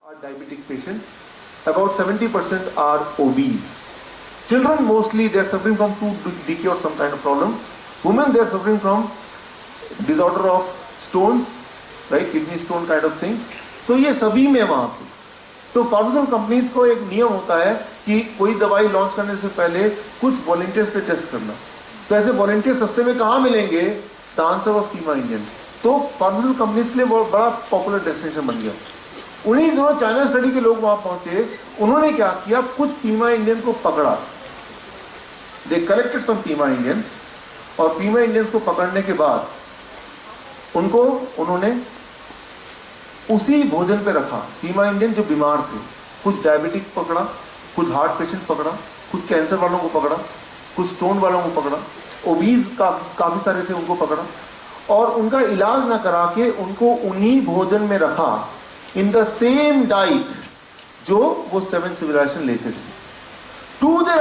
are diabetic patient. About 70% are obese. Children mostly they are suffering from tooth decay or some kind of problem. Women they are suffering from disorder of stones, right? Kidney stone kind of things. So ये सभी में वहाँ पे तो pharmaceutical companies को एक नियम होता है कि कोई दवाई लॉन्च करने से पहले कुछ वॉलंटियर्स पे टेस्ट करना. तो ऐसे वॉलंटियर सस्ते में कहाँ मिलेंगे? The answer was Pima Indian. तो फार्मास्यूटिकल कंपनीज के लिए बहुत बड़ा पॉपुलर डेस्टिनेशन बन गया. उन्हीं दिनों चाइना स्टडी के लोग वहां पहुंचे. उन्होंने क्या किया? कुछ पीमा इंडियन को पकड़ा. They collected some Pima Indians और पीमा इंडियंस को पकड़ने के बाद उनको उन्होंने उसी भोजन पे रखा. पीमा इंडियन जो बीमार थे, कुछ डायबिटिक पकड़ा, कुछ हार्ट पेशेंट पकड़ा, कुछ कैंसर वालों को पकड़ा, कुछ स्टोन वालों को पकड़ा, ओबीज काफ़ी सारे थे उनको पकड़ा और उनका इलाज ना करा के उनको उन्हीं भोजन में रखा इन द सेम डाइट जो वो 7 सिविलाइजेशन लेते थे. To their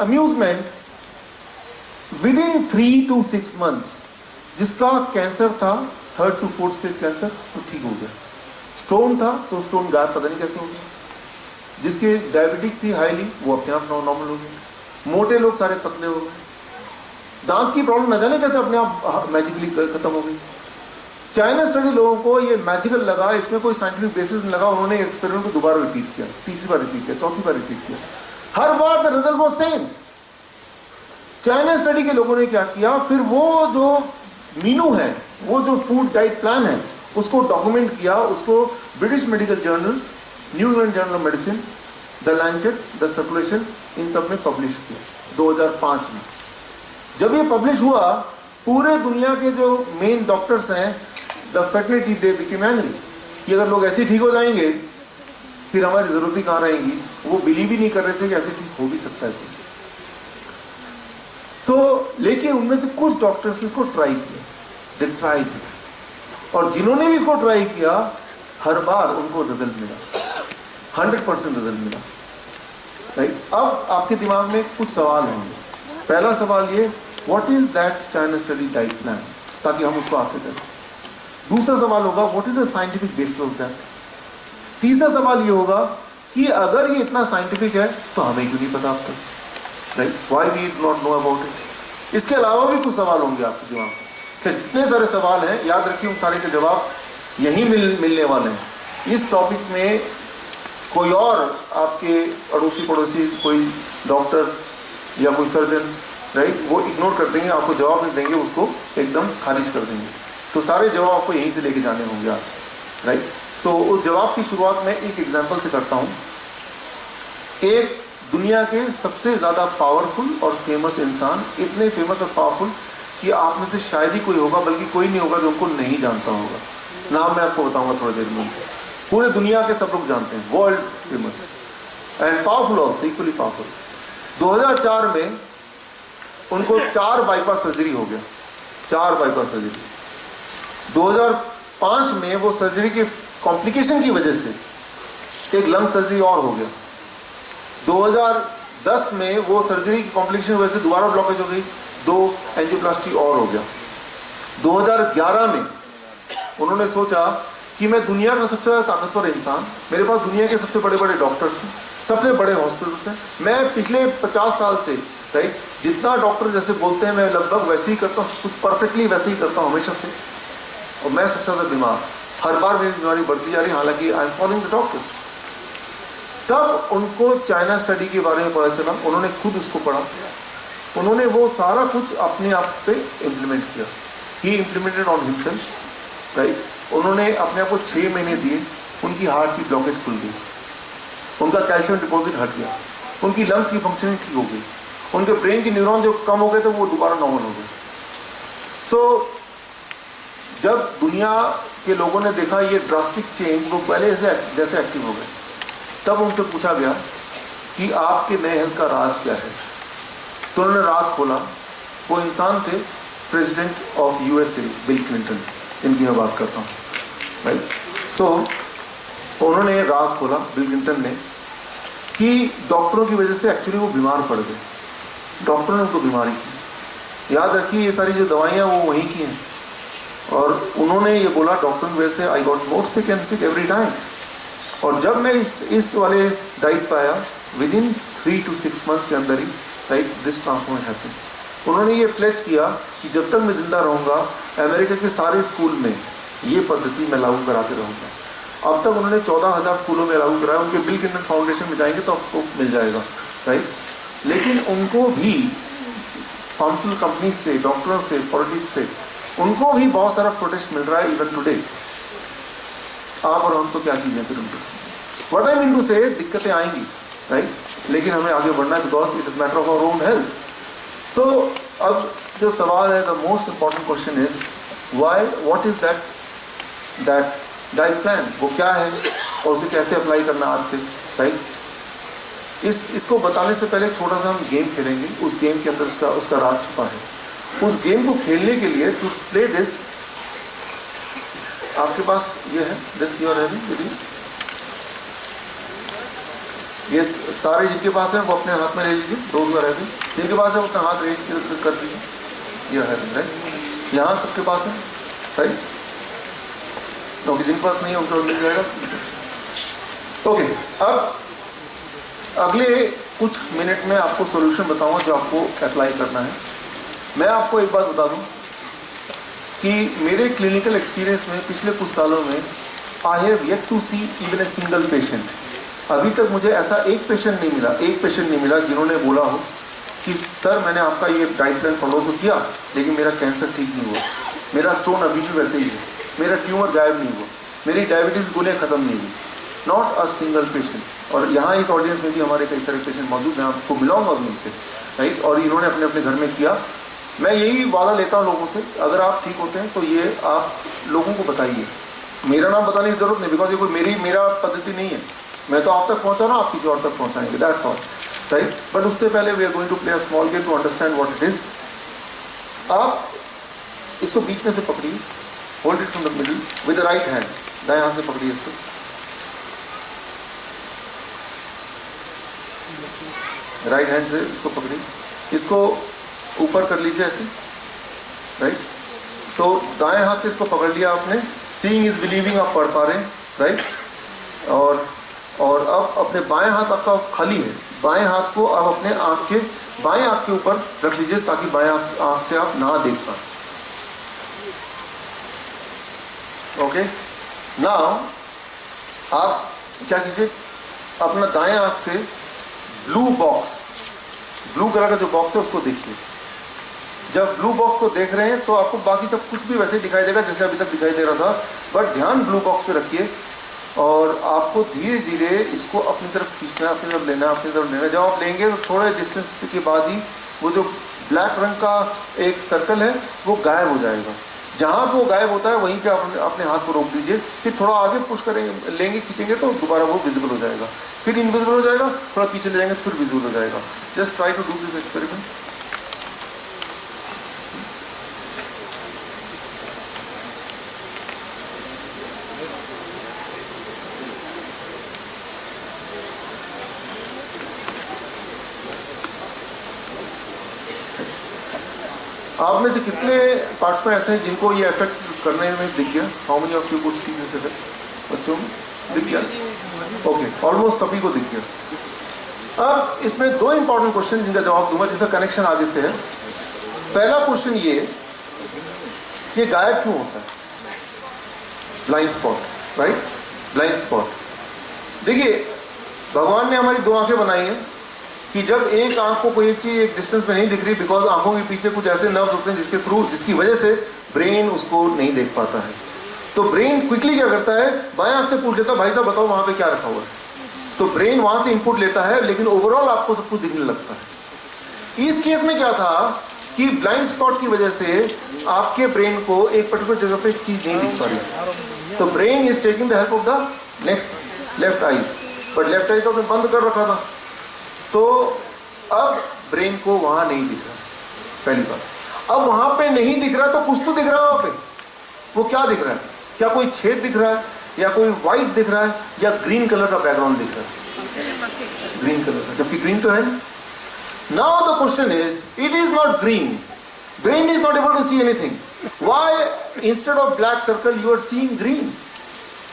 amusement within 3 to 6 months जिसका कैंसर था 3rd to 4th stage cancer तो ठीक हो गया. स्टोन था तो स्टोन गायब पता नहीं कैसे हो गया. जिसके डायबिटिक थी हाईली वो अपने आप नॉर्मल हो गए. मोटे लोग सारे पतले हो गए. दांत की प्रॉब्लम न जाने कैसे अपने आप मैजिकली खत्म हो गई. चाइना स्टडी लोगों को ये मैजिकल लगा, इसमें कोई साइंटिफिक बेसिस नहीं लगा. उन्होंने एक्सपेरिमेंट को दोबारा रिपीट किया, तीसरी बार रिपीट किया, चौथी बार रिपीट किया. हर बार the result was same. China study के लोगों ने क्या किया? फिर वो जो मीनू है, वो जो फूड डाइट प्लान है, उसको डॉक्यूमेंट किया. उसको British medical journal, New England journal of medicine, the Lancet, the circulation, इन सब में पब्लिश किया 2005 में. जब ये पब्लिश हुआ पूरे दुनिया के जो मेन डॉक्टर्स हैं, the fraternity they became angry कि अगर लोग ऐसे ठीक हो जाएंगे फिर हमारी जरूरत ही कहाँ रहेगी. वो बिलीव ही नहीं कर रहे थे कि ऐसे ठीक हो भी सकता है. लेकिन उनमें से कुछ डॉक्टर्स ने इसको ट्राई किया. दे ट्राइड और जिन्होंने भी इसको ट्राई किया हर बार उनको रिजल्ट मिला, 100% रिजल्ट मिला. राइट. अब आपके दिमाग में कुछ सवाल होंगे. पहला सवाल ये, what is that China study diet plan, ताकि हम उसको हासिल करें. दूसरा सवाल होगा, what is the scientific basis of that. तीसरा सवाल ये होगा कि अगर ये इतना साइंटिफिक है तो हमें क्यों नहीं पता अब तक. Right. Why we not know about it. इसके अलावा भी कुछ सवाल होंगे आपके दिमाग में. जितने सारे सवाल हैं याद रखिए उन सारे के जवाब यहीं मिलने वाले हैं. इस टॉपिक में कोई और आपके अड़ोसी पड़ोसी कोई डॉक्टर या कोई सर्जन, राइट, वो इग्नोर कर देंगे, आपको जवाब नहीं देंगे, उसको एकदम खारिज कर देंगे. तो सारे जवाब आपको यहीं से लेके जाने होंगे आज. राइट. सो उस जवाब की शुरुआत मैं एक एग्जांपल से करता हूँ. एक दुनिया के सबसे ज़्यादा पावरफुल और फेमस इंसान, इतने फेमस और पावरफुल कि आप में से शायद ही कोई होगा, बल्कि कोई नहीं होगा जो उनको नहीं जानता होगा. नाम मैं आपको बताऊंगा थोड़ी देर में. पूरे दुनिया के सब लोग जानते हैं. World famous and powerful also, equally powerful. 2004 में उनको 4 बाईपास सर्जरी हो गया. 4 बाईपास सर्जरी. 2005 में वो सर्जरी के कॉम्प्लिकेशन की वजह से एक लंग सर्जरी और हो गया. 2010 में वो सर्जरी की कॉम्प्लिकेशन की वजह से दोबारा ब्लॉकेज हो गई, 2 एंजियोप्लास्टी और हो गया. 2011 में उन्होंने सोचा कि मैं दुनिया का सबसे ज़्यादा ताकतवर इंसान, मेरे पास दुनिया के सबसे बड़े बड़े डॉक्टर्स हैं, सबसे बड़े हॉस्पिटल्स हैं, मैं पिछले 50 साल से, राइट, जितना डॉक्टर जैसे बोलते हैं मैं लगभग वैसे ही करता हूँ, कुछ परफेक्टली वैसे ही करता हूँ हमेशा से. और मैं सबसे ज़्यादा बीमार, हर बार मेरी बीमारी बढ़ती जा रही, हालांकि I am following the doctors. तब उनको चाइना स्टडी के बारे में पता चला. उन्होंने खुद उसको पढ़ा. उन्होंने वो सारा कुछ अपने आप पे इम्प्लीमेंट किया. ही इम्प्लीमेंटेड ऑन हिमसेल्फ. राइट. उन्होंने अपने आप को 6 महीने दिए. उनकी हार्ट की ब्लॉकेज खुल गई, उनका कैल्शियम डिपॉजिट हट गया, उनकी लंग्स की फंक्शनिंग ठीक हो गई, उनके ब्रेन के न्यूरॉन जो कम हो गए थे वो दोबारा नॉर्मल हो गए. सो जब दुनिया के लोगों ने देखा ये ड्रास्टिक चेंज, वो पहले जैसे एक्टिव हो गए. तब उनसे पूछा गया कि आपके नए हेल्थ का राज क्या है. तो उन्होंने राज खोला. वो इंसान थे president of USA bill Clinton, जिनकी मैं बात करता हूँ. राइट. सो उन्होंने राज खोला बिल क्लिंटन ने कि डॉक्टरों की वजह से एक्चुअली वो बीमार पड़ गए. डॉक्टरों ने उनको बीमारी की. याद रखिए ये सारी जो दवाइयाँ वो वहीं की हैं. और उन्होंने ये बोला डॉक्टर की वजह से I got more sick and sick every time. और जब मैं इस वाले डाइट पाया, विद इन 3 to 6 months के अंदर ही राइट दिस ट्रांसफॉर्मेशन हैपेंड। उन्होंने ये प्लेज किया कि जब तक मैं जिंदा रहूँगा अमेरिका के सारे स्कूल में ये पद्धति मैं लागू कराते रहूँगा। अब तक उन्होंने 14,000 स्कूलों में लागू कराया। उनके बिल क्लिंटन फाउंडेशन में जाएंगे तो आपको मिल जाएगा राइट। लेकिन उनको भी फार्मास्यूटिकल कंपनी से, डॉक्टरों से, पॉलिटिक्स से, उनको भी बहुत सारा प्रोटेस्ट मिल रहा है इवन टुडे। आप और हम तो क्या चीज़ें फिर उनको व्हाट आई मीन टू से, दिक्कतें आएंगी राइट, लेकिन हमें आगे बढ़ना है because it is matter of our own health. So अब जो सवाल है, the most important question is why, what is that diet plan, वो क्या है और उसे कैसे अप्लाई करना आज से राइट। इसको बताने से पहले छोटा सा हम गेम खेलेंगे। उस गेम के अंदर उसका राज छुपा है। उस गेम को खेलने के लिए टू प्ले दिस, आपके पास ये है, दिस यू आर हैविंग, ये सारे जिनके पास है वो अपने हाथ में ले लीजिए। दोस्त है जिनके पास है वो अपना हाथ रेस कर दीजिए। ये है राइट, यहाँ सबके पास है राइट, क्योंकि जिनके पास नहीं है उनको मिल जाएगा। ओके, अब अगले कुछ मिनट में आपको सॉल्यूशन बताऊंगा जो आपको अप्लाई करना है। मैं आपको एक बात बता दूं कि मेरे क्लिनिकल एक्सपीरियंस में पिछले कुछ सालों में I have yet to see even a single patient. अभी तक मुझे ऐसा एक पेशेंट नहीं मिला जिन्होंने बोला हो कि सर मैंने आपका ये डाइट प्लान फॉलो तो किया लेकिन मेरा कैंसर ठीक नहीं हुआ, मेरा स्टोन अभी भी वैसे ही है, मेरा ट्यूमर गायब नहीं हुआ, मेरी डायबिटीज़ गोलियाँ ख़त्म नहीं हुई। Not a single patient. और यहाँ इस ऑडियंस में भी हमारे कई सारे पेशेंट मौजूद हैं, आपको मिलाऊंगा भी उनसे राइट, और इन्होंने अपने अपने घर में किया। मैं यही वादा लेता हूँ लोगों से, अगर आप ठीक होते हैं तो ये आप लोगों को बताइए। मेरा नाम बताने की ज़रूरत नहीं, बिकॉज ये कोई मेरा पद्धति नहीं है। मैं तो आप तक पहुँचा ना, आप किसी और तक पहुँचाएंगे, दैट्स ऑल राइट। बट उससे पहले we are going to play a small game to understand what it is. आप इसको बीच में से पकड़िए, hold it from the middle with the right hand. दाएं हाथ से पकड़िए इसको, राइट हैंड से इसको पकड़िए, इसको ऊपर कर लीजिए ऐसे राइट। तो दाएं हाथ से इसको पकड़ लिया आपने, सीइंग इज बिलीविंग आप पढ़ पा रहे हैं राइट। और अब अपने बाएं हाथ आपका खाली है, बाएं हाथ को आप अपने आँख के बाएं आँख के ऊपर रख लीजिए ताकि बाएं आँख से आप ना देख पाए। ओके, नाउ आप क्या कीजिए, अपना दाएं आँख से ब्लू कलर का जो बॉक्स है उसको देखिए। जब ब्लू बॉक्स को देख रहे हैं तो आपको बाकी सब कुछ भी वैसे ही दिखाई देगा जैसे अभी तक दिखाई दे रहा था, बट ध्यान ब्लू बॉक्स पे रखिए और आपको धीरे धीरे इसको अपनी तरफ खींचना है, अपनी तरफ लेना है, अपनी तरफ लेना है। जब आप लेंगे तो थोड़े डिस्टेंस के बाद ही वो जो ब्लैक रंग का एक सर्कल है वो गायब हो जाएगा। जहाँ वो गायब होता है वहीं पे आप अपने हाथ को रोक दीजिए, फिर थोड़ा आगे पुश करेंगे, लेंगे, खींचेंगे तो दोबारा वो विजिबल हो जाएगा, फिर इनविजिबल हो जाएगा, थोड़ा पीछे ले जाएंगे फिर विजिबल हो जाएगा। Just try to do this experiment. आप में से कितने पार्टिसिपेंट ऐसे हैं जिनको ये इफेक्ट करने में दिख गया? How many of you could see this effect? बच्चों में दिख गया? ओके, ऑलमोस्ट सभी को दिख गया। अब इसमें दो इंपॉर्टेंट क्वेश्चन जिनका जवाब दूंगा, जिसका कनेक्शन आगे से है। पहला क्वेश्चन ये गायब क्यों होता है? Blind spot right, blind spot. देखिए भगवान ने हमारी दो आंखें बनाई हैं कि जब एक आंख को कोई एक चीज़ एक डिस्टेंस पे नहीं दिख रही, बिकॉज आंखों के पीछे कुछ ऐसे नर्व्स होते हैं जिसकी वजह से ब्रेन उसको नहीं देख पाता है। तो ब्रेन क्विकली क्या करता है, बाएं आंख से पूछ लेता है भाई साहब बताओ वहाँ पे क्या रखा हुआ है। तो ब्रेन वहाँ से इनपुट लेता है, लेकिन ओवरऑल आपको सब कुछ दिखने लगता है। इस केस में क्या था कि ब्लाइंड स्पॉट की वजह से आपके ब्रेन को एक पर्टिकुलर जगह पे एक चीज़ नहीं दिख पा रही। तो brain is taking the help of the next left eyes, but left eyes तो आपने बंद कर रखा था, तो अब ब्रेन को वहां नहीं दिख रहा। पहली बात, अब वहां पे नहीं दिख रहा तो कुछ तो दिख रहा है वहां पे। वो क्या दिख रहा है? क्या कोई छेद दिख रहा है, या कोई व्हाइट दिख रहा है, या ग्रीन कलर का बैकग्राउंड दिख रहा है? ग्रीन कलर का, जबकि ग्रीन तो है नहीं। Now the question is, it is not green, brain is not able to see anything, why instead of black circle you are seeing green?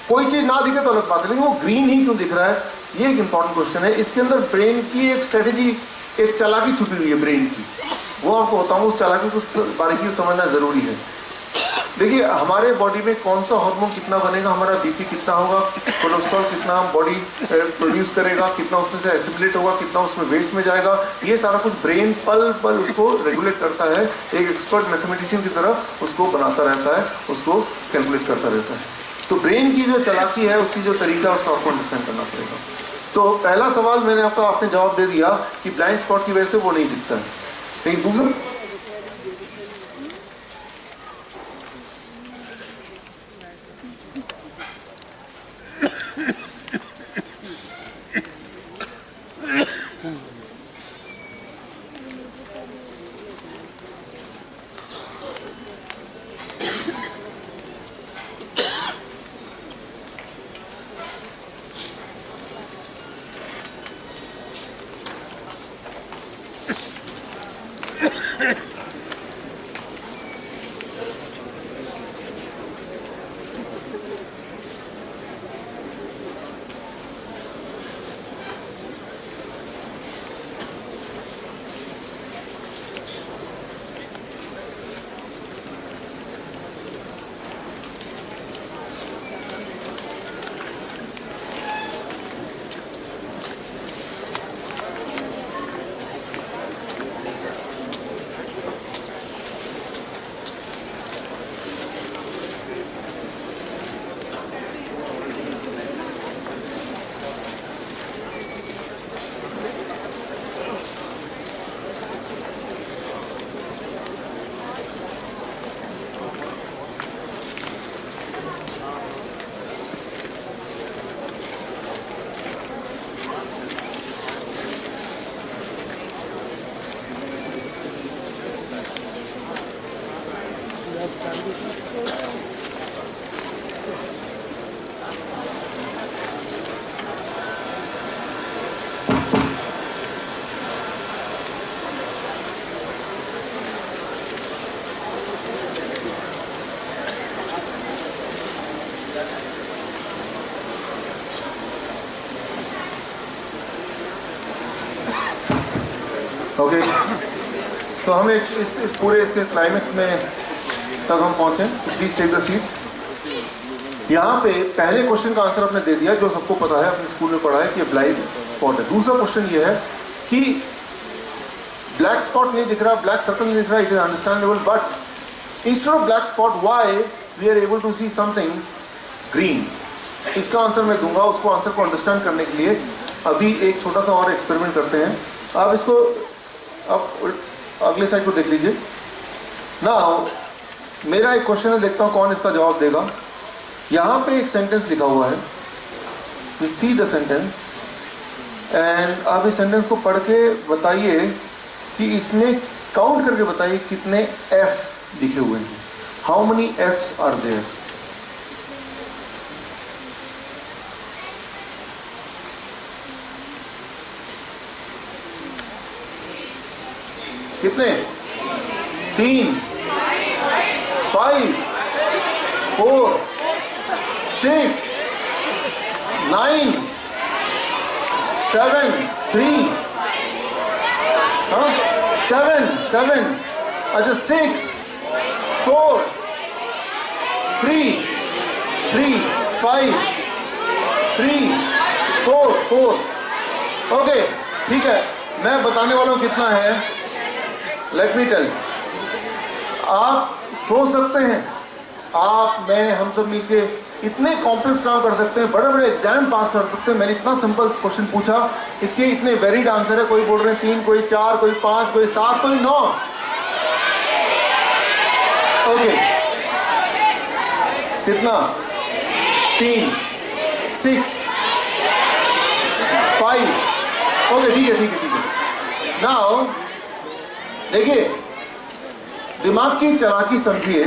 कोई चीज ना दिखे तो अलग बात है, लेकिन वो ग्रीन ही क्यों दिख रहा है, ये एक इंपॉर्टेंट क्वेश्चन है। इसके अंदर ब्रेन की एक स्ट्रेटेजी, एक चालाकी छुपी हुई है ब्रेन की, वो आपको बताऊं। उस चालाकी को बारीकी से समझना जरूरी है। देखिए हमारे बॉडी में कौन सा हार्मोन कितना बनेगा, हमारा बीपी कितना होगा, कोलेस्ट्रॉल कितना बॉडी प्रोड्यूस करेगा, कितना उसमें से एसिमिलेट होगा, कितना उसमें वेस्ट में जाएगा, ये सारा कुछ ब्रेन पल पल उसको रेगुलेट करता है। एक एक्सपर्ट मैथमेटिशियन की तरह उसको बनाता रहता है, उसको कैलकुलेट करता रहता है। तो ब्रेन की जो चालाकी है, उसकी जो तरीका है, उसको आपको अंडरस्टैंड करना पड़ेगा। तो पहला सवाल मैंने आपने जवाब दे दिया कि ब्लाइंड स्पॉट की वजह से वो नहीं दिखता है। लेकिन दूसरा ओके, सो हम इस पूरे इसके क्लाइमेक्स में तक हम पहुंचे। Please take the seats. यहाँ पे पहले क्वेश्चन का आंसर आपने दे दिया, जो सबको पता है, अपने स्कूल में पढ़ा है कि ब्लाइंड स्पॉट है। दूसरा क्वेश्चन ये है कि ब्लैक स्पॉट नहीं दिख रहा, ब्लैक सर्कल नहीं दिख रहा, it is understandable, but instead of black spot why we are able to see something green. इसका आंसर मैं दूंगा। उसको आंसर को अंडरस्टैंड करने के लिए अभी एक छोटा सा और एक्सपेरिमेंट करते हैं। आप इसको अब अगले साइड को देख लीजिए। नाउ मेरा एक क्वेश्चन है, देखता हूँ कौन इसका जवाब देगा। यहाँ पे एक सेंटेंस लिखा हुआ है, you see the sentence, and आप इस सेंटेंस को पढ़ के बताइए कि इसमें काउंट करके बताइए कितने एफ लिखे हुए हैं। How many Fs are there? कितने? 3, 5, 4, 6, 9, 7, 3, 7, अच्छा 6, 4, 3, 5, 3, 4। ओके, ठीक है, मैं बताने वाला हूँ कितना है। Let me tell. आप सोच सकते हैं, आप, मैं, हम सब मिलके इतने कॉम्प्लेक्स काम कर सकते हैं, बड़े बड़े एग्जाम पास कर सकते हैं। मैंने इतना सिंपल क्वेश्चन पूछा, इसके इतने वेरिड आंसर है। कोई बोल रहे हैं 3, कोई 4, कोई 5, कोई 7, कोई 9। ओके, कितना? 3, 6, 5। ओके, ठीक है। नाउ देखिए, दिमाग की चालाकी समझिए।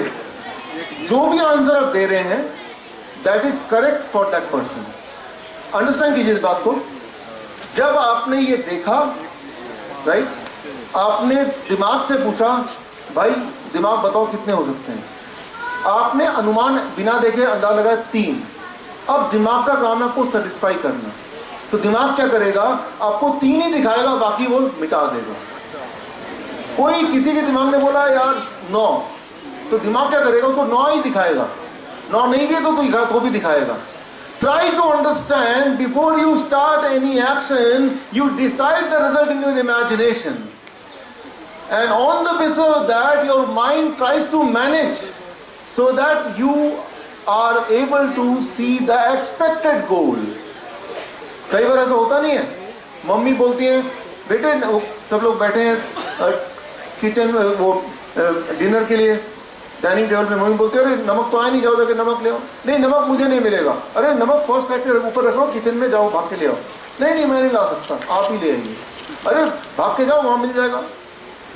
जो भी आंसर आप दे रहे हैं, that is correct for that person. Understand कीजिए इस बात को। जब आपने ये देखा, राइट, आपने दिमाग से पूछा, भाई दिमाग बताओ कितने हो सकते हैं। आपने अनुमान बिना देखे अंदाजा लगाया 3, अब दिमाग का काम है आपको सेटिस्फाई करना। तो दिमाग क्या करेगा, आपको 3 ही दिखाएगा, बाकी वो मिटा देगा। कोई किसी के दिमाग ने बोला यार 9, तो दिमाग क्या करेगा, उसको 9 ही दिखाएगा। 9 नहीं भी है तो भी दिखाएगा। Try to understand before you start any action, you decide the result in your imagination. And on the basis of that, your mind tries to manage so that you are able to see the expected goal. कई बार ऐसा होता नहीं है, mummy बोलती है बेटे, सब लोग बैठे हैं किचन में वो डिनर के लिए डाइनिंग टेबल में, मम्मी बोलती है अरे नमक तो आया नहीं, जाओ जाके नमक ले आओ। नहीं, नमक मुझे नहीं मिलेगा। अरे नमक फर्स्ट रैक के ऊपर रखो, किचन में जाओ भाग के ले आओ। नहीं मैं नहीं ला सकता, आप ही ले आइए। अरे भाग के जाओ, वहाँ मिल जाएगा।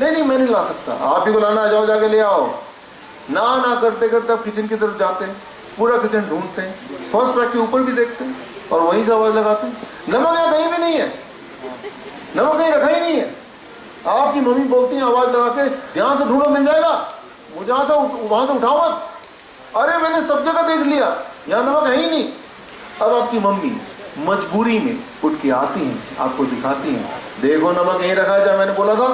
नहीं मैं नहीं ला सकता, आप ही को लाना, जाओ जाके ले आओ। ना करते करते आप किचन की तरफ जाते हैं, पूरा किचन ढूंढते हैं, फर्स्ट रैक के ऊपर भी देखते हैं और वहीं से आवाज़ लगाते हैं नमक यहाँ कहीं भी नहीं है, नमक कहीं रखा ही नहीं है। आपकी मम्मी बोलती है आवाज़ लगा के, ध्यान से ढूंढो मिल जाएगा, मुझे वहाँ से उठाओ मत। अरे मैंने सब जगह देख लिया, यहाँ नमक है ही नहीं। अब आपकी मम्मी मजबूरी में उठ के आती हैं, आपको दिखाती हैं, देखो नमक यहीं रखा है जहाँ मैंने बोला था,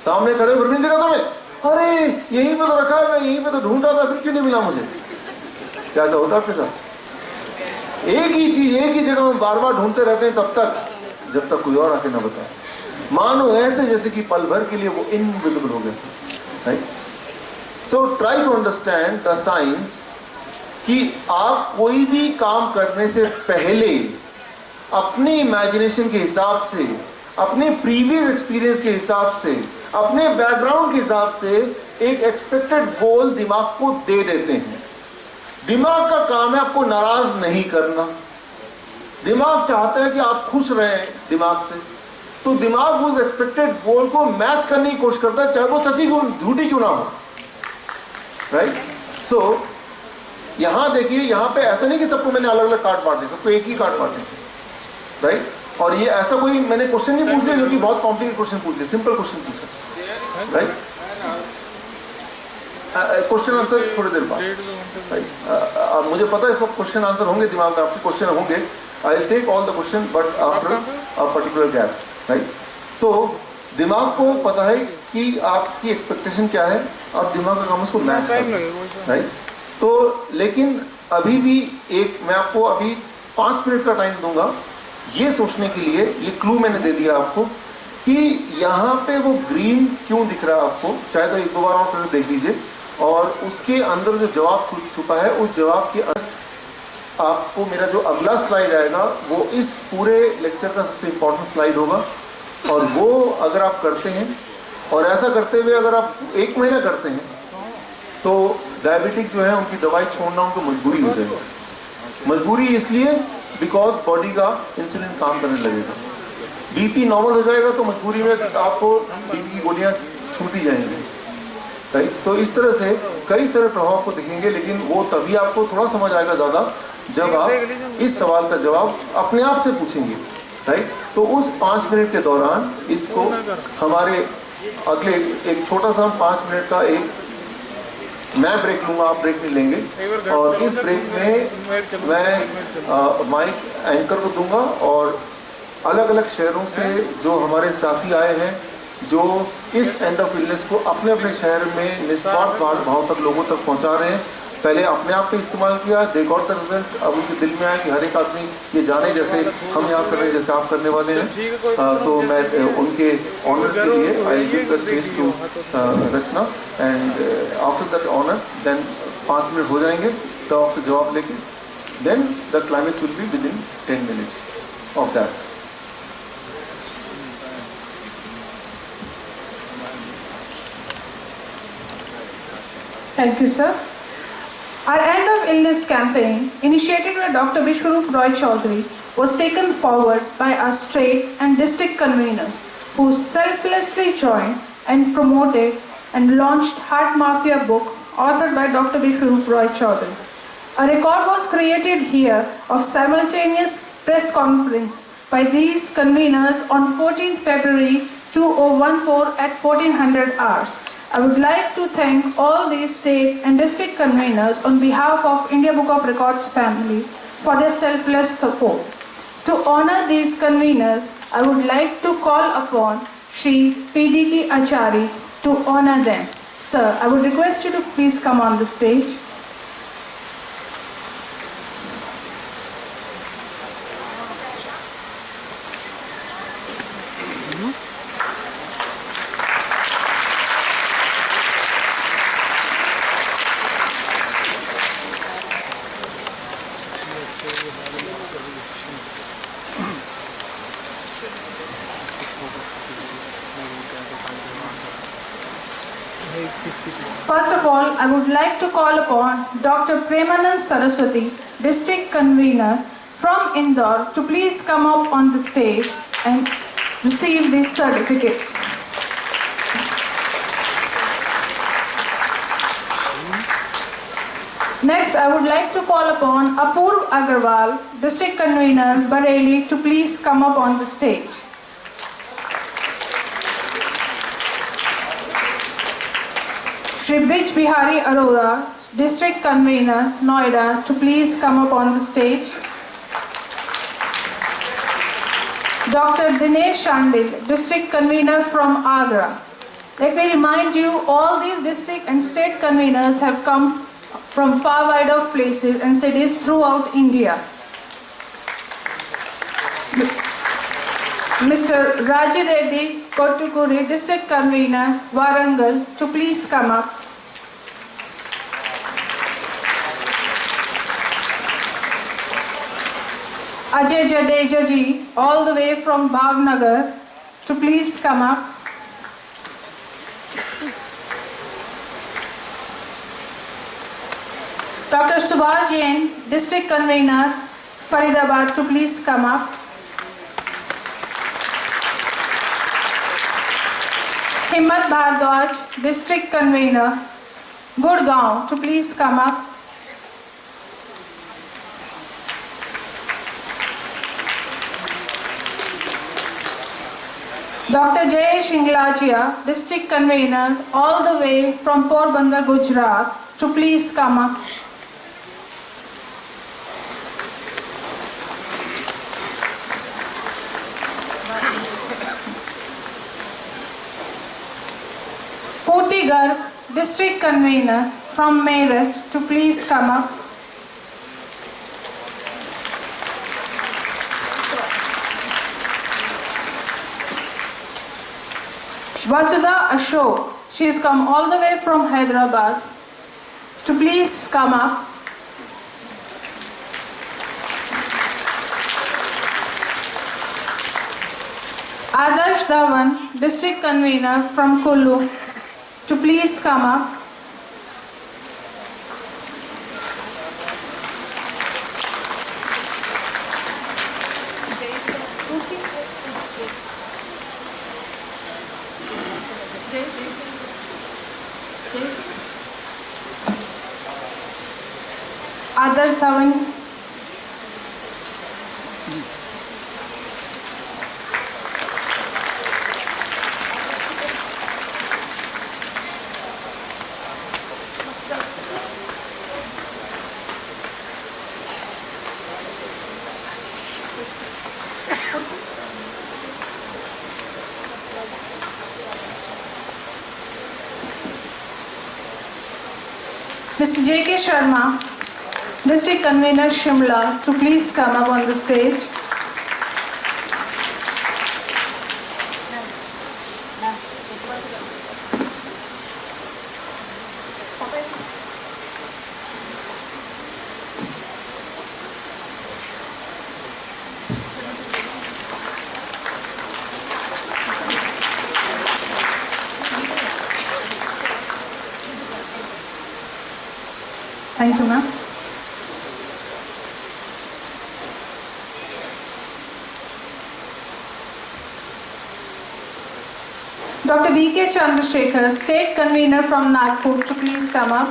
सामने खड़े फिर नहीं दिखा तुम्हें? अरे यहीं पे तो रखा है, मैं यहीं पे तो ढूंढ रहा था, फिर क्यों नहीं मिला मुझे? क्या ऐसा होता है आपके साथ? एक ही चीज एक ही जगह में बार बार ढूंढते रहते हैं तब तक जब तक कोई और आके ना बताए। मानो ऐसे जैसे कि पल भर के लिए वो इनविजिबल हो गए, right? So try to understand the science कि आप कोई भी काम करने से पहले अपने इमेजिनेशन के हिसाब से, अपने प्रीवियस एक्सपीरियंस के हिसाब से, अपने बैकग्राउंड के हिसाब से एक एक्सपेक्टेड गोल दिमाग को दे देते हैं। दिमाग का काम है आपको नाराज नहीं करना। दिमाग चाहता है कि आप खुश रहें दिमाग से, तो दिमाग उस एक्सपेक्टेड गोल को मैच करने की कोशिश करता है, चाहे वो सच्ची क्यों झूठी क्यों ना हो, राइट? सो यहां देखिए, यहां पे ऐसा नहीं कि सबको मैंने अलग अलग कार्ड बांटे, सबको एक ही कार्ड बांटे, राइट? और ये ऐसा कोई मैंने क्वेश्चन नहीं पूछ लिया जो कि बहुत कॉम्प्लिकेटेड क्वेश्चन पूछ लिया, सिंपल क्वेश्चन पूछा, राइट? क्वेश्चन आंसर थोड़ी देर बाद, राइट? मुझे पता है इस वक्त क्वेश्चन आंसर होंगे, दिमाग में आपके क्वेश्चन होंगे। I will take all the question but after a particular gap, right? So दिमाग को पता है कि आपकी एक्सपेक्टेशन क्या है, और दिमाग का काम उसको मैच करना, राइट? तो लेकिन अभी भी मैं आपको अभी 5 मिनट का टाइम दूंगा ये सोचने के लिए, ये क्लू मैंने दे दिया आपको कि यहाँ पे वो ग्रीन क्यों दिख रहा है आपको, चाहे तो 1-2 बार और देख लीजिए, और उसके अंदर जो जवाब छुपा है, उस जवाब के अंदर आपको मेरा जो अगला स्लाइड आएगा वो इस पूरे लेक्चर का सबसे इम्पोर्टेंट स्लाइड होगा। और वो अगर आप करते हैं, और ऐसा करते हुए अगर आप 1 महीना करते हैं, तो डायबिटिक जो है उनकी दवाई छोड़ना उनको मजबूरी हो जाएगी। मजबूरी इसलिए बिकॉज बॉडी का इंसुलिन काम करने लगेगा, बीपी नॉर्मल हो जाएगा, तो मजबूरी में आपको बीपी की गोलियां छूटी जाएंगी, राइट? तो इस तरह से कई सारे प्रभाव आपको दिखेंगे, लेकिन वो तभी आपको थोड़ा समझ आएगा ज़्यादा जब आप इस सवाल का जवाब अपने आप से पूछेंगे, राइट? तो उस 5 मिनट के दौरान इसको हमारे अगले एक छोटा सा 5 मिनट का एक मैं ब्रेक लूँगा, आप ब्रेक नहीं लेंगे, और इस ब्रेक में मैं माइक एंकर को दूंगा और अलग अलग शहरों से जो हमारे साथी आए हैं, जो इस एंड ऑफ इलनेस को अपने अपने शहर में निस्वार्थ भाव तक लोगों तक पहुंचा रहे हैं। पहले अपने आप पे इस्तेमाल किया, दे गॉट द रिजल्ट, अब उनके दिल में आया कि हर एक आदमी ये जाने जैसे हम यहाँ कर रहे हैं, जैसे आप करने वाले हैं। तो मैं उनके ऑनर के लिए I give the stage to Rachna, and after that honour then 5 minute हो जाएंगे तो आपसे जवाब लेके, then the climax will be within 10 minutes of that. Thank you, sir. Our end of illness campaign, initiated by Dr. Vishwaroop Roy Chaudhary, was taken forward by our state and district conveners who selflessly joined and promoted and launched Heart Mafia book authored by Dr. Vishwaroop Roy Chaudhary. A record was created here of simultaneous press conference by these conveners on 14 February 2014 at 1400 hours. I would like to thank all these state and district conveners on behalf of India Book of Records family for their selfless support. To honor these conveners, I would like to call upon Shri PDT Achari to honor them. Sir, I would request you to please come on the stage. First of all, I would like to call upon Dr. Premanand Saraswati, District Convener from Indore, to please come up on the stage and receive this certificate. Next, I would like to call upon Apurv Agarwal, District Convener, Bareilly, to please come up on the stage. Shri Bij Bihari Arora, District Convener, Noida, to please come up on the stage. Dr. Dinesh Shandil, District Convener from Agra. Let me remind you, all these district and state conveners have come from far wide of places and cities throughout India. Mr. Raji Reddy Kottukuri, District Convener, Warangal, to please come up. Ajay Jadeja ji, all the way from Bhavnagar, to please come up. Dr. Subhash Jain, District Convener, Faridabad, to please come up. Himmat Bhardwaj, District Convener, Gurgaon, to please come up. Dr. Jayesh Inglachia, District Convener, all the way from Porbandar, Gujarat, to please come up. Purti Garg, District Convener from Meerut, to please come up. Vasudha Ashok, she has come all the way from Hyderabad, to please come up. Adarsh Dhawan, District Convener from Kullu, to please come up. Adarsh Dhawan, Mr. J.K. Sharma, District Convener Shimla, to please come up on the stage. Thank you, ma'am. Dr. V.K. Chandrasekhar, State Convener from Nagpur, to please come up.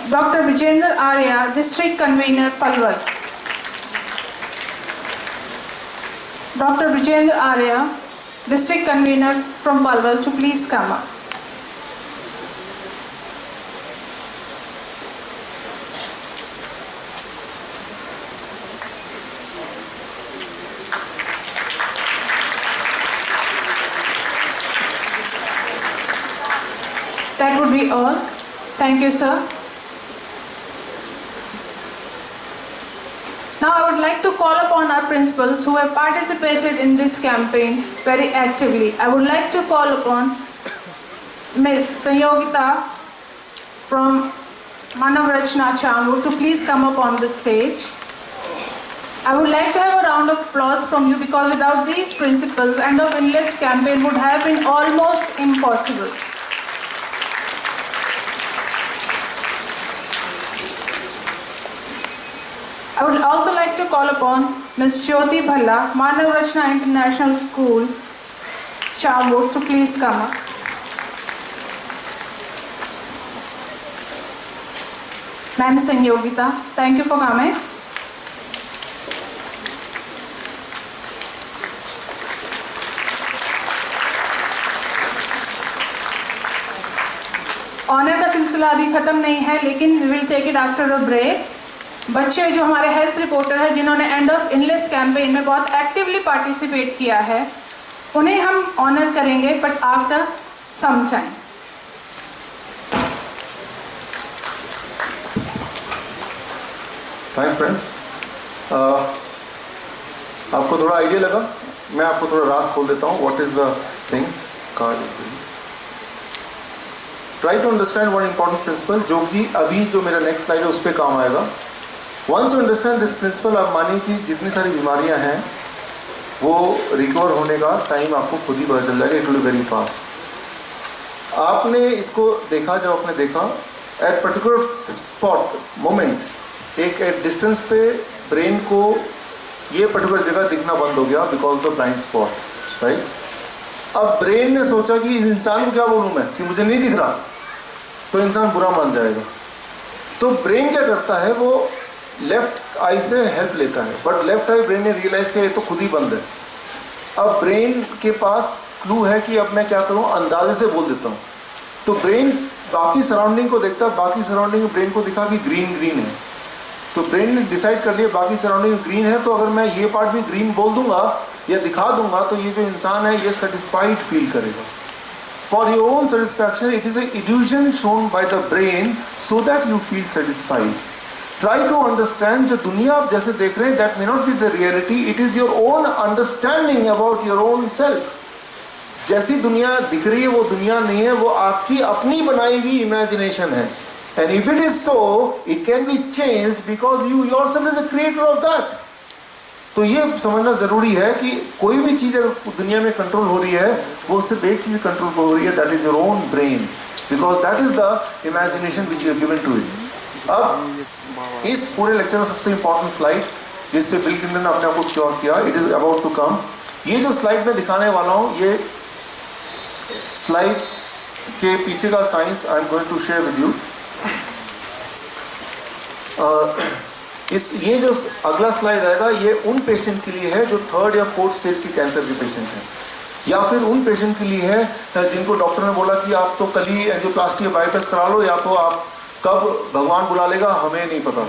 Dr. Vijender Arya, District Convener, Palwal. Dr. Vijender Arya, District Convener from Palwal, to please come up. we all? Thank you, sir. Now I would like to call upon our principals who have participated in this campaign very actively. I would like to call upon Ms. Sanyogita from Manav Rachna Chamur to please come up on the stage. I would like to have a round of applause from you, because without these principles, End of Illness campaign would have been almost impossible. I would also like to call upon Ms. Jyoti Bhalla, Manav Rachna International School, Chamur, to please come up. Ma'am Sanyogita, thank you for coming. Honour का सिलसिला अभी ख़त्म नहीं है, लेकिन we will take it after a break. बच्चे जो हमारे हेल्थ रिपोर्टर हैं, जिन्होंने एंड ऑफ इलनेस कैंपेन में बहुत एक्टिवली पार्टिसिपेट किया है, उन्हें हम ऑनर करेंगे, but after some time. Thanks friends. आपको थोड़ा आइडिया लगा? मैं आपको थोड़ा राज खोल देता हूँ. What is the thing card. Try to understand one important principle, जो कि अभी जो मेरा नेक्स्ट स्लाइड है उस पर काम आएगा. Once you understand this principle, आप मानिए कि जितनी सारी बीमारियां हैं वो रिकवर होने का टाइम आपको खुद ही पता चल जाएगा. It will be very fast. आपने इसको देखा, जब आपने देखा एट पर्टिकुलर स्पॉट मोमेंट, एक एट डिस्टेंस पे ब्रेन को ये पर्टिकुलर जगह दिखना बंद हो गया because of the blind spot, right. अब ब्रेन ने सोचा कि इस इंसान को क्या बोलूँ मैं कि मुझे नहीं दिख रहा, तो इंसान बुरा मान जाएगा. तो ब्रेन क्या करता है, वो लेफ्ट आई से हेल्प लेता है, बट लेफ्ट आई ब्रेन ने रियलाइज किया ये तो खुद ही बंद है. अब ब्रेन के पास क्लू है कि अब मैं क्या करूं, अंदाजे से बोल देता हूं. तो ब्रेन बाकी सराउंडिंग को देखता है, बाकी सराउंडिंग ब्रेन को दिखा कि ग्रीन ग्रीन है. तो ब्रेन ने डिसाइड कर लिया बाकी सराउंडिंग ग्रीन है, तो अगर मैं ये पार्ट भी ग्रीन बोल दूंगा या दिखा दूंगा तो ये जो इंसान है ये सेटिस्फाइड फील करेगा. For your own satisfaction it is a illusion shown by the brain so that you feel satisfied. Try to understand, जो दुनिया आप जैसे देख रहे हैं that may not be the reality, it is your own understanding about your own self. जैसी दुनिया दिख रही है वो दुनिया नहीं है, वो आपकी अपनी बनाई हुई इमेजिनेशन है. And if it is so, it can be changed because you yourself is the creator of that. तो ये समझना जरूरी है कि कोई भी चीज अगर दुनिया में कंट्रोल हो रही है, वो सिर्फ एक चीज कंट्रोल हो रही है, that is your own brain, because that is the imagination which you given to it. अब इस पूरे लेक्चर में सबसे इंपॉर्टेंट स्लाइड जिससे बिल क्लिंटन ने अपने आप को क्योर किया, it is about to come. ये जो स्लाइड मैं दिखाने वाला हूँ, ये स्लाइड के पीछे का science I am going to share with you. ये जो अगला स्लाइड रहेगा, ये उन पेशेंट के लिए है जो 3rd या 4th स्टेज के कैंसर के पेशेंट हैं, या फिर उन पेशेंट के लिए है जिनको डॉक्टर ने बोला कि आप तो कल ही एंजियोप्लास्टी या बाईपास करा लो, या तो आप कब भगवान बुला लेगा हमें नहीं पता.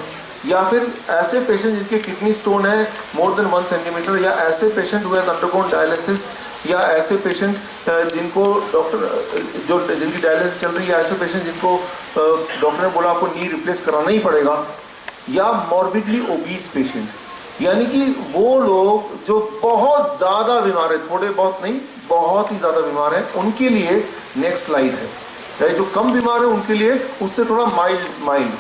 या फिर ऐसे पेशेंट जिनके किडनी स्टोन है मोर देन 1 सेंटीमीटर, या ऐसे patient who has undergone dialysis, या ऐसे पेशेंट जिनको डॉक्टर जिनकी डायलिसिस चल रही है, ऐसे पेशेंट जिनको डॉक्टर ने बोला आपको नी रिप्लेस कराना ही पड़ेगा, या मॉर्बिडली ओबीज पेशेंट, यानी कि वो लोग जो बहुत ज़्यादा बीमार है, थोड़े बहुत नहीं बहुत ही ज़्यादा बीमार है, उनके लिए नेक्स्ट स्लाइड है. चाहे जो कम बीमार है उनके लिए उससे थोड़ा mild.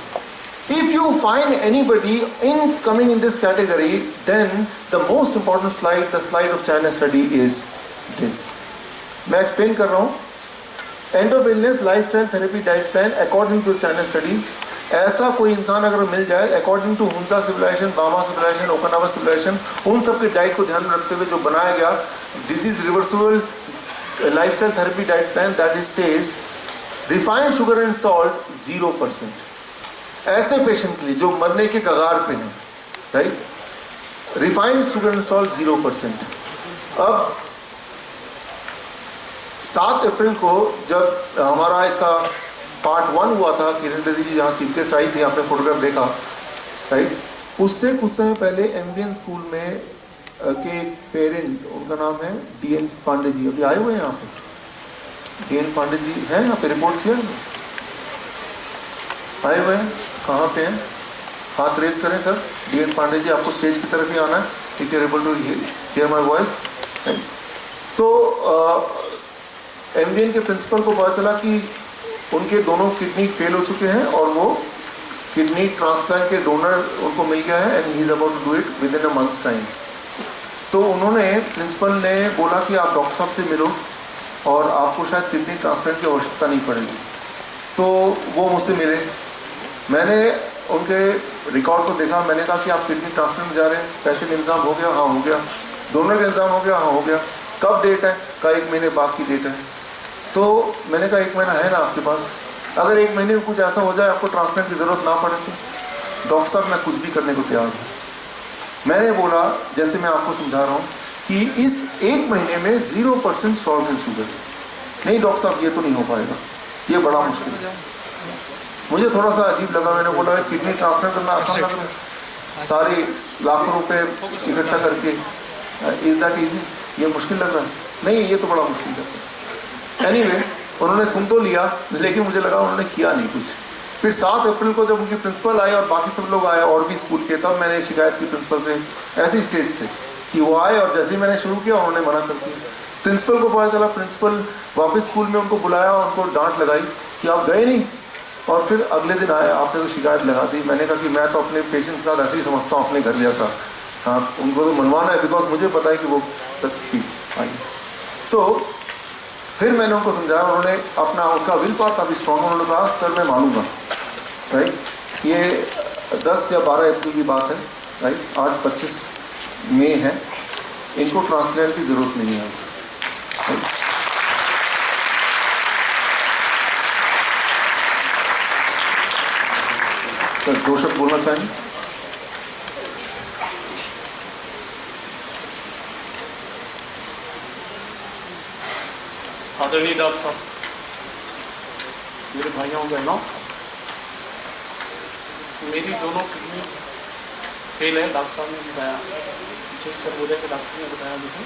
If you find anybody in coming in this category, then the most important slide, the slide of China study is this. मैं एक्सप्लेन कर रहा हूँ. End of illness lifestyle therapy diet plan according to China study. ऐसा कोई इंसान अगर मिल जाए according to Hunza civilisation, Bama civilisation, Okinawa civilisation, उन सब के डाइट को ध्यान में रखते हुए जो बनाया गया disease reversible lifestyle therapy diet plan, that is says refined sugar and salt 0%. ऐसे पेशेंट के लिए जो मरने के कगार पे हैं, right, refined sugar and salt 0%. अब 7 अप्रैल को जब हमारा इसका पार्ट 1 हुआ था, किरण बेदी जी जहाँ चीफ गेस्ट आई थी, आपने फोटोग्राफ देखा, राइट, उससे कुछ समय पहले एमवीएन स्कूल में के पेरेंट, उनका नाम है डीएन पांडे जी, अभी आए हुए हैं यहाँ पे. डीएन पांडे जी हैं यहाँ पे, रिपोर्ट किया आए हुए हैं, कहाँ पे हैं? हाथ रेस करें सर। DN पांडे जी, आपको स्टेज की तरफ ही आना है, if you are able to hear my voice. So MVN के प्रिंसिपल को पता चला कि उनके दोनों किडनी फेल हो चुके हैं और वो किडनी ट्रांसप्लांट के डोनर उनको मिल गया है and he is about to do it within a months time. तो उन्होंने, प्रिंसिपल ने बोला कि आप डॉक्टर साहब से मिलो और आपको शायद किडनी ट्रांसप्लांट की आवश्यकता नहीं पड़ेगी। तो वो मुझसे मिले, मैंने उनके रिकॉर्ड को देखा, मैंने कहा कि आप किडनी ट्रांसप्लांट में जा रहे हैं, पैसे का इंतजाम हो गया? हाँ हो गया। डोनर का इंतजाम हो गया? हाँ हो गया। कब डेट है? कहा 1 महीने बाद की डेट है। तो मैंने कहा 1 महीना है ना आपके पास, अगर 1 महीने में कुछ ऐसा हो जाए आपको ट्रांसप्लांट की ज़रूरत ना पड़े तो? डॉक्टर साहब मैं कुछ भी करने को तैयार हूँ। मैंने बोला, जैसे मैं आपको समझा रहा हूँ कि इस 1 महीने में 0% सॉल्ट इन शुगर। नहीं डॉक्टर साहब ये तो नहीं हो पाएगा, ये बड़ा मुश्किल है। मुझे थोड़ा सा अजीब लगा, मैंने बोला किडनी ट्रांसप्लांट करना आसान लग रहा है, सारे लाखों रुपए इकट्ठा करके, इज दैट ईजी? ये मुश्किल लग रहा है? नहीं ये तो बड़ा मुश्किल लग रहा है। एनीवे, उन्होंने सुन तो लिया, लेकिन मुझे लगा उन्होंने किया नहीं कुछ। फिर 7 अप्रैल को जब उनकी प्रिंसिपल आए और बाकी सब लोग आए और भी स्कूल के, तब मैंने शिकायत की प्रिंसिपल से, ऐसी स्टेज से कि वो आए और जैसे ही मैंने शुरू किया उन्होंने मना कर दिया। प्रिंसिपल को पता चला, प्रिंसिपल वापस स्कूल में उनको बुलाया और उनको डांट लगाई कि आप गए नहीं। और फिर अगले दिन आए, आपने तो शिकायत लगा दी। मैंने कहा कि मैं तो अपने पेशेंट के साथ ऐसे ही समझता हूँ अपने घर जैसा, हाँ उनको तो मनवाना है, बिकॉज मुझे पता है कि वो सब पीस आई। सो फिर मैंने उनको समझाया, उन्होंने अपना, उनका विल पावर काफ़ी स्ट्रॉन्ग, उन्होंने कहा सर मैं मानूंगा, राइट। ये 10 या 12 अप्रैल की बात है, राइट। आज 25 मई है, इनको ट्रांसप्लांट की ज़रूरत नहीं है। सर 2 शब्द बोलना चाहेंगे? आदरणीय डॉक्टर साहब, मेरे भाइयों बहनों, मेरी दोनों किडनी फेल है। डॉक्टर साहब ने बताया, पीछे सर्वोदय के डॉक्टर ने बताया मुझे,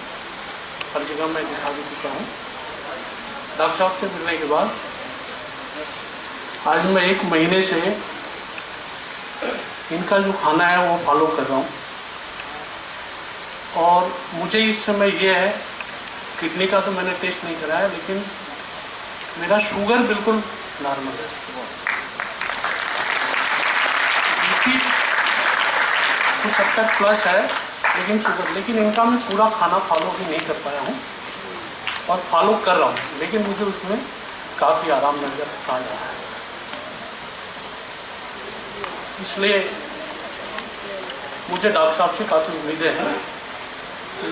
हर जगह मैं दिखा भी चुका हूँ। डॉक्टर साहब से मिलने के बाद आज मैं 1 महीने से इनका जो खाना है वो फॉलो कर रहा हूँ। और मुझे इस समय ये है, किडनी का तो मैंने टेस्ट नहीं कराया, लेकिन मेरा शुगर बिल्कुल नॉर्मल है। बीपी कुछ हद तक प्लस है, लेकिन शुगर, लेकिन इनका मैं पूरा खाना फॉलो भी नहीं कर पाया हूँ और फॉलो कर रहा हूँ, लेकिन मुझे उसमें काफ़ी आराम नजर आ रहा है। इसलिए मुझे डॉक्टर साहब से काफ़ी उम्मीदें हैं कि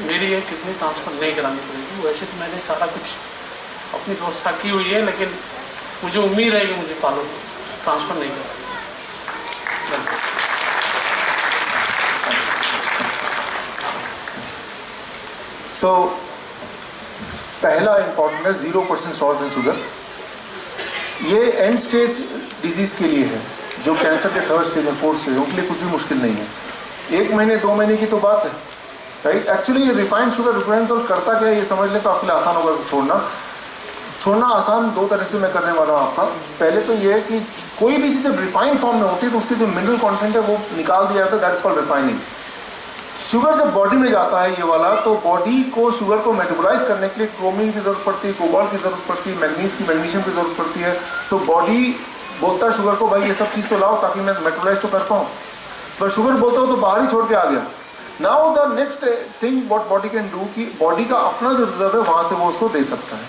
मेरी ये किडनी ट्रांसफ़र नहीं करानी पड़ेगी। वैसे तो मैंने सारा कुछ अपनी व्यवस्था की हुई है, लेकिन मुझे उम्मीद है कि मुझे ट्रांसफ़र नहीं करानी। सो पहला इंपॉर्टेंट है 0% सॉल्ट इन शुगर। ये एंड स्टेज डिजीज़ के लिए है, जो कैंसर के 3rd स्टेज में 4th स्टेज, उनके लिए कुछ भी मुश्किल नहीं है। 1 महीने 2 महीने की तो बात है, राइट। एक्चुअली ये रिफाइंड शुगर रिफरेंस और करता क्या है ये समझ ले तो आपके लिए आसान होगा। छोड़ना आसान 2 तरह से मैं करने वाला हूँ आपका। पहले तो ये है कि कोई भी चीज़ जब रिफाइंड फॉर्म में होती है तो उसके जो मिनरल कंटेंट है वो निकाल दिया जाता है, दैट्स कॉल्ड रिफाइनिंग। शुगर जब बॉडी में जाता है ये वाला, तो बॉडी को शुगर को मेटाबोलाइज करने के लिए क्रोमिन की ज़रूरत पड़ती है, कोबाल्ट की ज़रूरत पड़ती है, मैग्नीज की, मैग्नीशियम की ज़रूरत पड़ती है। तो बॉडी बोलता है शुगर को, भाई ये सब चीज़ तो लाओ ताकि मैं मेटाबोलाइज तो कर पाऊँ, पर शुगर बोलता हूँ तो बाहर ही छोड़ के आ गया। Now the next thing what body can do, कि बॉडी का अपना जो रिजर्व है वहाँ से वो उसको दे सकता है,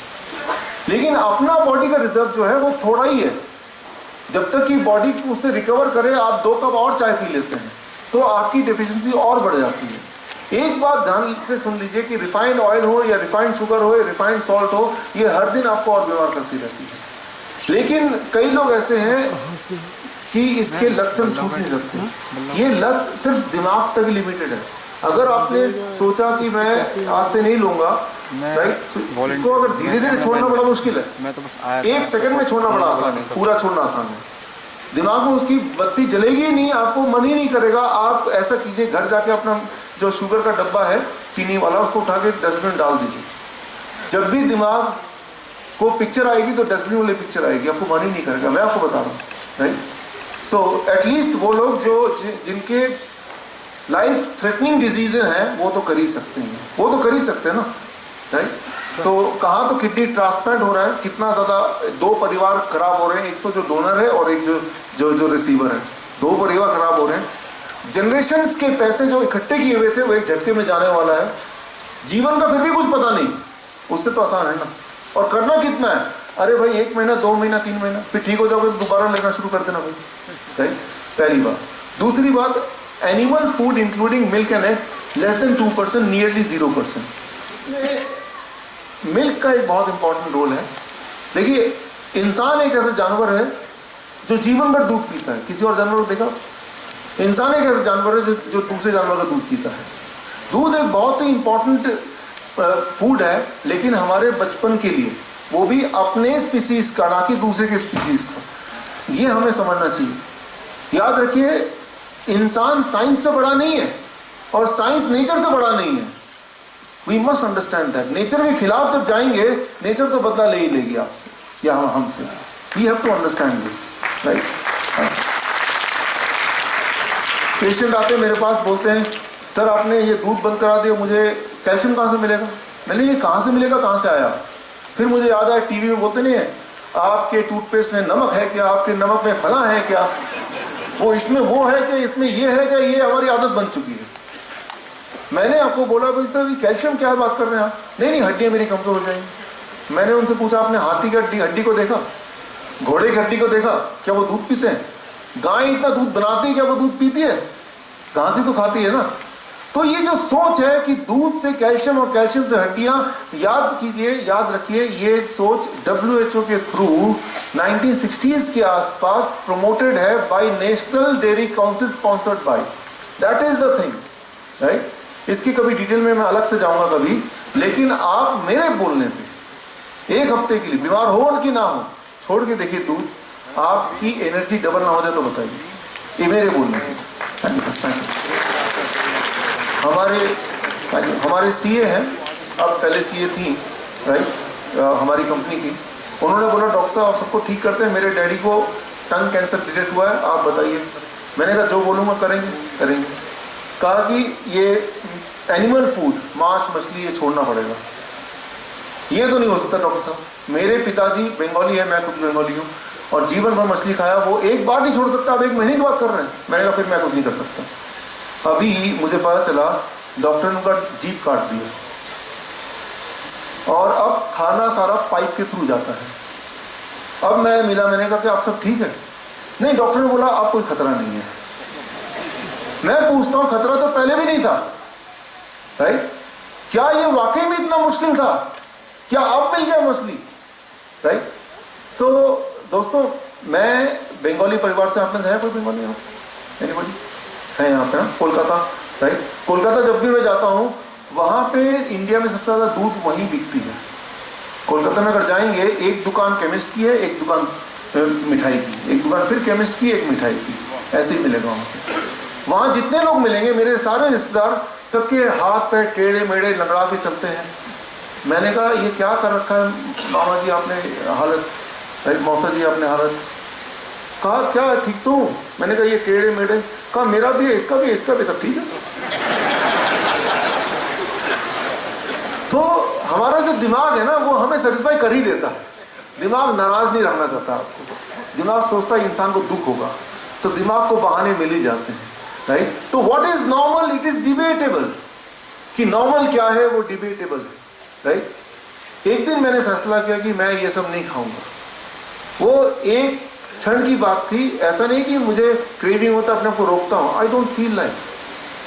लेकिन अपना बॉडी का रिजर्व जो है वो थोड़ा ही है। जब तक कि बॉडी उससे रिकवर करे, आप 2 कप और चाय पी लेते हैं तो आपकी डेफिशिएंसी और बढ़ जाती है। एक बात ध्यान से सुन लीजिए कि रिफाइंड ऑयल हो या रिफाइंड शुगर हो या रिफाइंड सॉल्ट हो, ये हर दिन आपको और बीमार करती रहती है। लेकिन कई लोग ऐसे हैं कि इसके लत से हम छूट नहीं सकते। ये लत सिर्फ दिमाग तक लिमिटेड है। अगर आपने सोचा कि मैं आज से नहीं लूंगा, राइट, इसको अगर धीरे धीरे छोड़ना बड़ा मुश्किल है। मैं तो बस आया 1 सेकंड में छोड़ना बड़ा आसान है, पूरा छोड़ना आसान है। दिमाग में उसकी बत्ती जलेगी ही नहीं, आपको मन ही नहीं करेगा। आप ऐसा कीजिए, घर जाके अपना जो शुगर का डब्बा है चीनी वाला, उसको उठा के डस्टबिन डाल दीजिए। जब भी दिमाग को पिक्चर आएगी तो डस्टबिन वाली पिक्चर आएगी, आपको मन ही नहीं करेगा। मैं आपको बता रहा हूँ, राइट? सो एटलीस्ट वो लोग जो जिनके लाइफ थ्रेटनिंग डिजीजेज हैं वो तो कर ही सकते हैं, वो तो कर ही सकते हैं ना, राइट? सो कहाँ तो किडनी ट्रांसप्लांट हो रहा है, कितना ज़्यादा, 2 परिवार खराब हो रहे हैं, एक तो जो डोनर है और एक जो रिसीवर है, 2 परिवार खराब हो रहे हैं। जनरेशन्स के पैसे जो इकट्ठे किए हुए थे वो एक झटके में जाने वाला है। जीवन का फिर भी कुछ पता नहीं, उससे तो आसान है ना। और करना कितना है, अरे भाई 1 महीना 2 महीना 3 महीना, फिर ठीक हो जाओगे तो दोबारा लेना शुरू कर देना भाई, राइट? पहली बात। दूसरी बात, animal food including milk and egg less than 2%, nearly 0%। इसमें मिल्क का एक बहुत इंपॉर्टेंट रोल है। देखिए, इंसान एक ऐसा जानवर है जो जीवन भर दूध पीता है। किसी और जानवर को देखा? इंसान एक ऐसा जानवर है जो दूसरे जानवर का दूध पीता है। दूध एक बहुत ही इंपॉर्टेंट फूड है, लेकिन हमारे बचपन के लिए, वो भी अपने स्पीसीज का, ना कि दूसरे के स्पीसीज का। ये हमें समझना चाहिए। याद रखिए, इंसान साइंस से बड़ा नहीं है और साइंस नेचर से बड़ा नहीं है। We must understand that. Nature के खिलाफ जब जाएंगे, नेचर तो बदला ले ही लेगी आपसे या हमसे। We have to understand this, right? Patient आते हैं मेरे पास, बोलते हैं सर आपने ये दूध बंद करा दिया, मुझे कैल्शियम कहाँ से मिलेगा? मैंने ये कहाँ से मिलेगा, कहाँ से आया? फिर मुझे याद आया, टीवी में बोलते नहीं है, आपके टूथपेस्ट में नमक है क्या, आपके नमक में फला है क्या, वो इसमें वो है क्या, इसमें ये है क्या, ये हमारी आदत बन चुकी है। मैंने आपको बोला भाई सर कैल्शियम क्या है बात कर रहे हैं आप? नहीं हड्डियाँ मेरी कमजोर हो जाएंगी। मैंने उनसे पूछा आपने हाथी की हड्डी को देखा, घोड़े की हड्डी को देखा, क्या वो दूध पीते हैं? गाय इतना दूध बनाती है, क्या वो दूध पीती है? घास ही तो खाती है ना। तो ये जो सोच है कि दूध से कैल्शियम और कैल्शियम से हड्डियां, याद कीजिए, याद रखिए, ये सोच WHO के थ्रू 1960s के आसपास प्रमोटेड है by National Dairy Council, sponsored by. That is the thing, right? इसकी कभी डिटेल में मैं अलग से जाऊंगा कभी, लेकिन आप मेरे बोलने पे 1 हफ्ते के लिए बीमार हो कि ना हो, छोड़ के देखिए दूध, आपकी एनर्जी डबल ना हो जाए तो बताइए। ये मेरे बोलने पे। हमारे सीए हैं, अब पहले सीए थी, राइट, हमारी कंपनी की। उन्होंने बोला डॉक्टर साहब आप सबको ठीक करते हैं, मेरे डैडी को टंग कैंसर डिटेक्ट हुआ है, आप बताइए। मैंने कहा जो बोलूँगा करेंगे। कहा कि ये एनिमल फूड, मांस मछली, ये छोड़ना पड़ेगा। ये तो नहीं हो सकता डॉक्टर साहब, मेरे पिताजी बंगाली है, मैं खुद बंगाली हूँ, और जीवन भर मछली खाया, वो एक बार नहीं छोड़ सकता, अब 1 महीने की बात कर रहे हैं। मैंने कहा फिर मैं कुछ नहीं कर सकता। अभी मुझे पता चला डॉक्टर ने उनका जीभ काट दिया और अब खाना सारा पाइप के थ्रू जाता है। अब मैं मिला, मैंने कहा कि आप सब ठीक है? नहीं, डॉक्टर ने बोला आप कोई खतरा नहीं है। मैं पूछता हूँ खतरा तो पहले भी नहीं था, राइट? क्या ये वाकई में इतना मुश्किल था? क्या अब मिल गया मछली, राइट? सो दोस्तों, मैं बंगाली परिवार से, आप में है कोई बंगाली यहाँ? एनीबॉडी है यहाँ पे ना? कोलकाता, राइट? कोलकाता जब भी मैं जाता हूँ, वहाँ पे इंडिया में सबसे ज़्यादा दूध वहीं बिकती है। कोलकाता में अगर जाएंगे, एक दुकान केमिस्ट की है, एक दुकान मिठाई की, एक दुकान फिर केमिस्ट की, एक मिठाई की, ऐसे ही मिलेगा वहाँ पे। वहाँ जितने लोग मिलेंगे, मेरे सारे रिश्तेदार, सबके हाथ पैर टेढ़े मेढ़े लंगड़ा के चलते हैं। मैंने कहा ये क्या कर रखा है मामा जी आपने हालत, राइट? मौसा जी आपने हालत। कहा क्या ठीक तो हूँ? मैंने कहा ये टेढ़े मेढ़े। कहा मेरा भी है, इसका भी, इसका भी, सब ठीक है। तो हमारा जो दिमाग है ना, वो हमें सेटिस्फाई कर ही देता है। दिमाग नाराज नहीं रखना चाहता आपको। दिमाग सोचता है इंसान को दुख होगा, तो दिमाग को बहाने मिल ही जाते हैं, राइट? तो what is normal? It is debatable. कि नॉर्मल क्या है वो डिबेटेबल है, राइट? एक दिन मैंने फैसला किया कि मैं ये सब नहीं खाऊंगा। वो एक क्षण की बात थी, ऐसा नहीं कि मुझे क्रेविंग होता अपने आप को रोकता हूँ। I don't feel like,